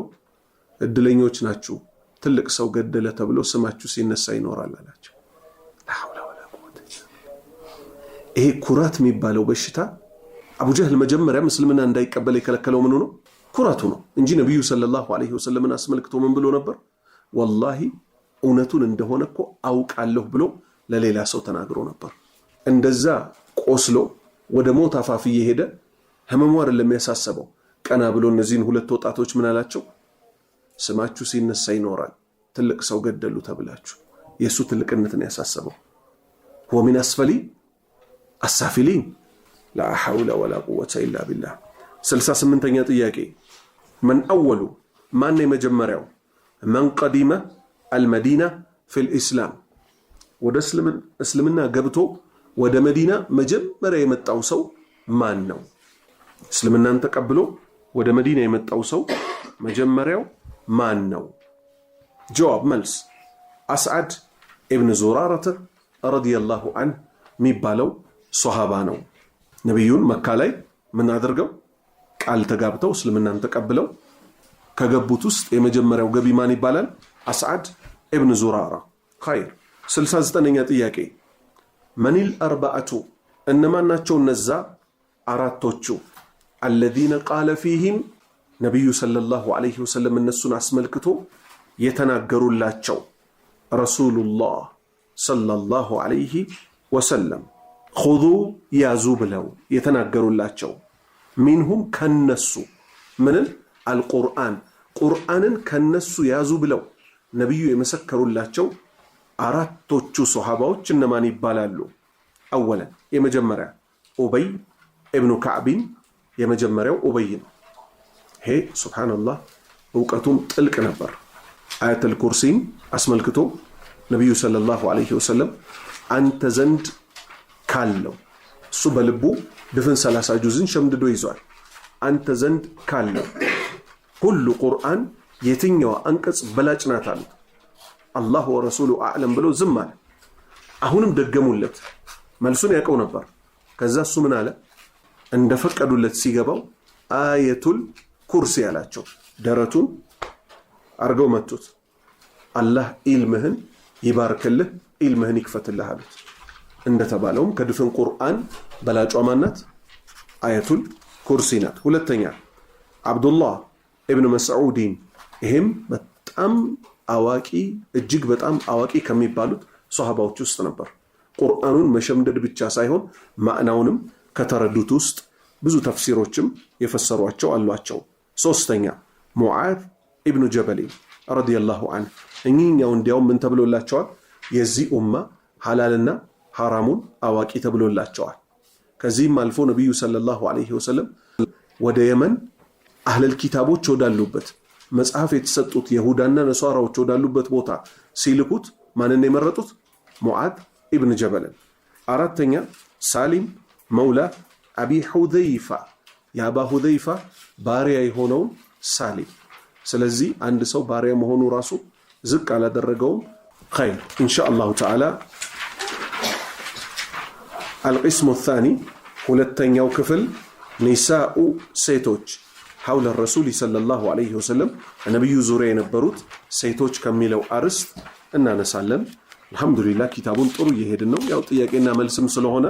እድለኞች ናችሁ ትልቅ ሰው ገደለ ተብሎ ስማችሁ ሲነሳ ይኖራል አላቸው። ላሐውለ ወላ ቁወተ። ይሄ ኩራት የሚባለው በሽታ አቡ ጀህል መጀመሪያ እስልምና እንዳይቀበል የከለከለው ምኑ ነው? ኩራቱ ነው እንጂ ነብዩ ሰለላሁ ዐለይሂ ወሰለምን አስመልክቶ ምን ብሎ ነበር? ወላሂ እውነቱን እንደሆነ እኮ አውቃለሁ ብሎ ለሌላ ሰው ተናግሮ ነበር። እንደዛ ቆስሎ ወደ ሞት አፋፍ እየሄደ ህመሙ አይደለም የሚያሳስበው። ቀና ብሎ እነዚህን 2 ወጣቶች ምን አላቸው? ስማችሁ ሲነሳ ይኖራል ትልቅ ሰው ገደሉ ተብላችሁ። የሱ ትልቅነትን ያሳስበው هو من أسفل السافلين لا حول ولا قوة إلا بالله. 68ኛ ጥያቄ من أول ማን የመጀመሪያው من قدم المدينة في الإسلام ወደ እስልምና ገብቶ ወደ መዲና መጀመሪያ የመጣው ሰው ማን ነው? እስልምናን ተቀብሎ ወደ መዲና የመጣው ሰው መጀመሪያው ማን ነው? ጀዋብ መልስ አስዓድ ኢብኑ ዙራረተ ረዲየላሁ ዐንሁ የሚባለው ሷሃባ ነው። ነብዩን መካ ላይ ምን አድርገው ቃል ተጋብተው እስልምናን ተቀብለው ከገቡት ውስጥ የመጀመሪያው ገቢ ማን ይባላል? አስዓድ ኢብኑ ዙራራ። ኸይር። 69ኛ ጥያቄ መኒል አርባዓቱ እነማን ናቸው እነዛ አራቶቹ الذين قال فيهم ነብዩ ሰለላሁ ዐለይሂ ወሰለም እነሱን አስመልክቶ የተናገሩላቸው ረሱሉላህ ሰለላሁ ዐለይሂ ወሰለም ኹዙ ያዙ ብለው የተናገሩላቸው ሚንሁም ከነሱ ምንን ቁርአንን ከነሱ ያዙ ብለው ነብዩ የመሰከሩላቸው አራቶቹ ሱሐባዎች እነማን ይባላሉ? አወለን የመጀመሪያ ኡበይ ኢብኑ ከዕብን የመጀመሪያው ኡበይ ነው። ይሄ ሱብሃንአላህ ዕውቀቱም ጥልቅ ነበር። አያተል ኩርሲን አስመልክቶ ነብዩ ሰለላሁ ዐለይሂ ወሰለም አንተ ዘንድ ካለው እሱ በልቡ ድፍን 30 ጁዝን ሸምድዶ ይዟል። አንተ ዘንድ ካለው ሁሉ ቁርአን የትኛው አንቀጽ በላጭ ናት አሉት። አላህ ወረሱሉ አዕለም ብሎ ዝም አለ። አሁንም ደገሙለት። መልሱን ያውቀው ነበር። ከዛ እሱ ምን አለ? እንደፈቀዱለት ሲገባው አየቱል ኩርሲ ያላቸው ደረቱን አርገው መቱት። አላህ ኢልምህን ይባርክልህ ኢልምህን ይክፈትልህ አሉት። እንደተባለውም ከድፍን ቁርአን በላጯ ማናት? አየቱል ኩርሲ ናት። ሁለተኛ አብዱላህ ኢብኑ መስዑድን ይሄም በጣም አዋቂ እጅግ በጣም አዋቂ ከሚባሉት ሷሃባዎች ውስጥ ነበር። ቁርአኑን መሸምደድ ብቻ ሳይሆን ማዕናውንም ከተረዱት ውስጥ ብዙ ተፍሲሮችም የፈሰሯቸው አሏቸው። ሶስተኛ ሙዓዝ ኢብኑ ጀበል ረዲየላሁ ዐንሁ እኚህኛው እንዲያውም ምን ተብሎላቸዋል? የዚህ ኡማ ሐላልና ሐራሙን አዋቂ ተብሎላቸዋል። ከዚህም አልፎ ነብዩ ሰለላሁ ዐለይሂ ወሰለም ወደ የመን አህለል ኪታቦች ወዳሉበት መጽሐፍ የተሰጡት ይሁዳና ነሷራዎች ወዳሉበት ቦታ ሲልኩት ማንን የመረጡት? ሙዓዝ ኢብኑ ጀበልን። አራተኛ ሳሊም መውላ አቢ ሁዘይፋ የአባ ሁዘይፋ ባሪያ የሆነውን ስለዚህ አንድ ሰው ባሪያ መሆኑ ራሱ ዝቅ አላደረገውም። ኸይር ኢንሻአላሁ ተዓላ القسم الثاني ሁለተኛው ክፍል ኒሳኡ ሴቶች حول الرسول صلى الله عليه وسلم ነብዩ ዙሪያ የነበሩት ሴቶች ከሚለው አርዕስት እናነሳለን። አልহামዱሊላህ ኪታቡን ጥሩ እየሄድን ነው። ያው ጥያቄና መልስም ስለሆነ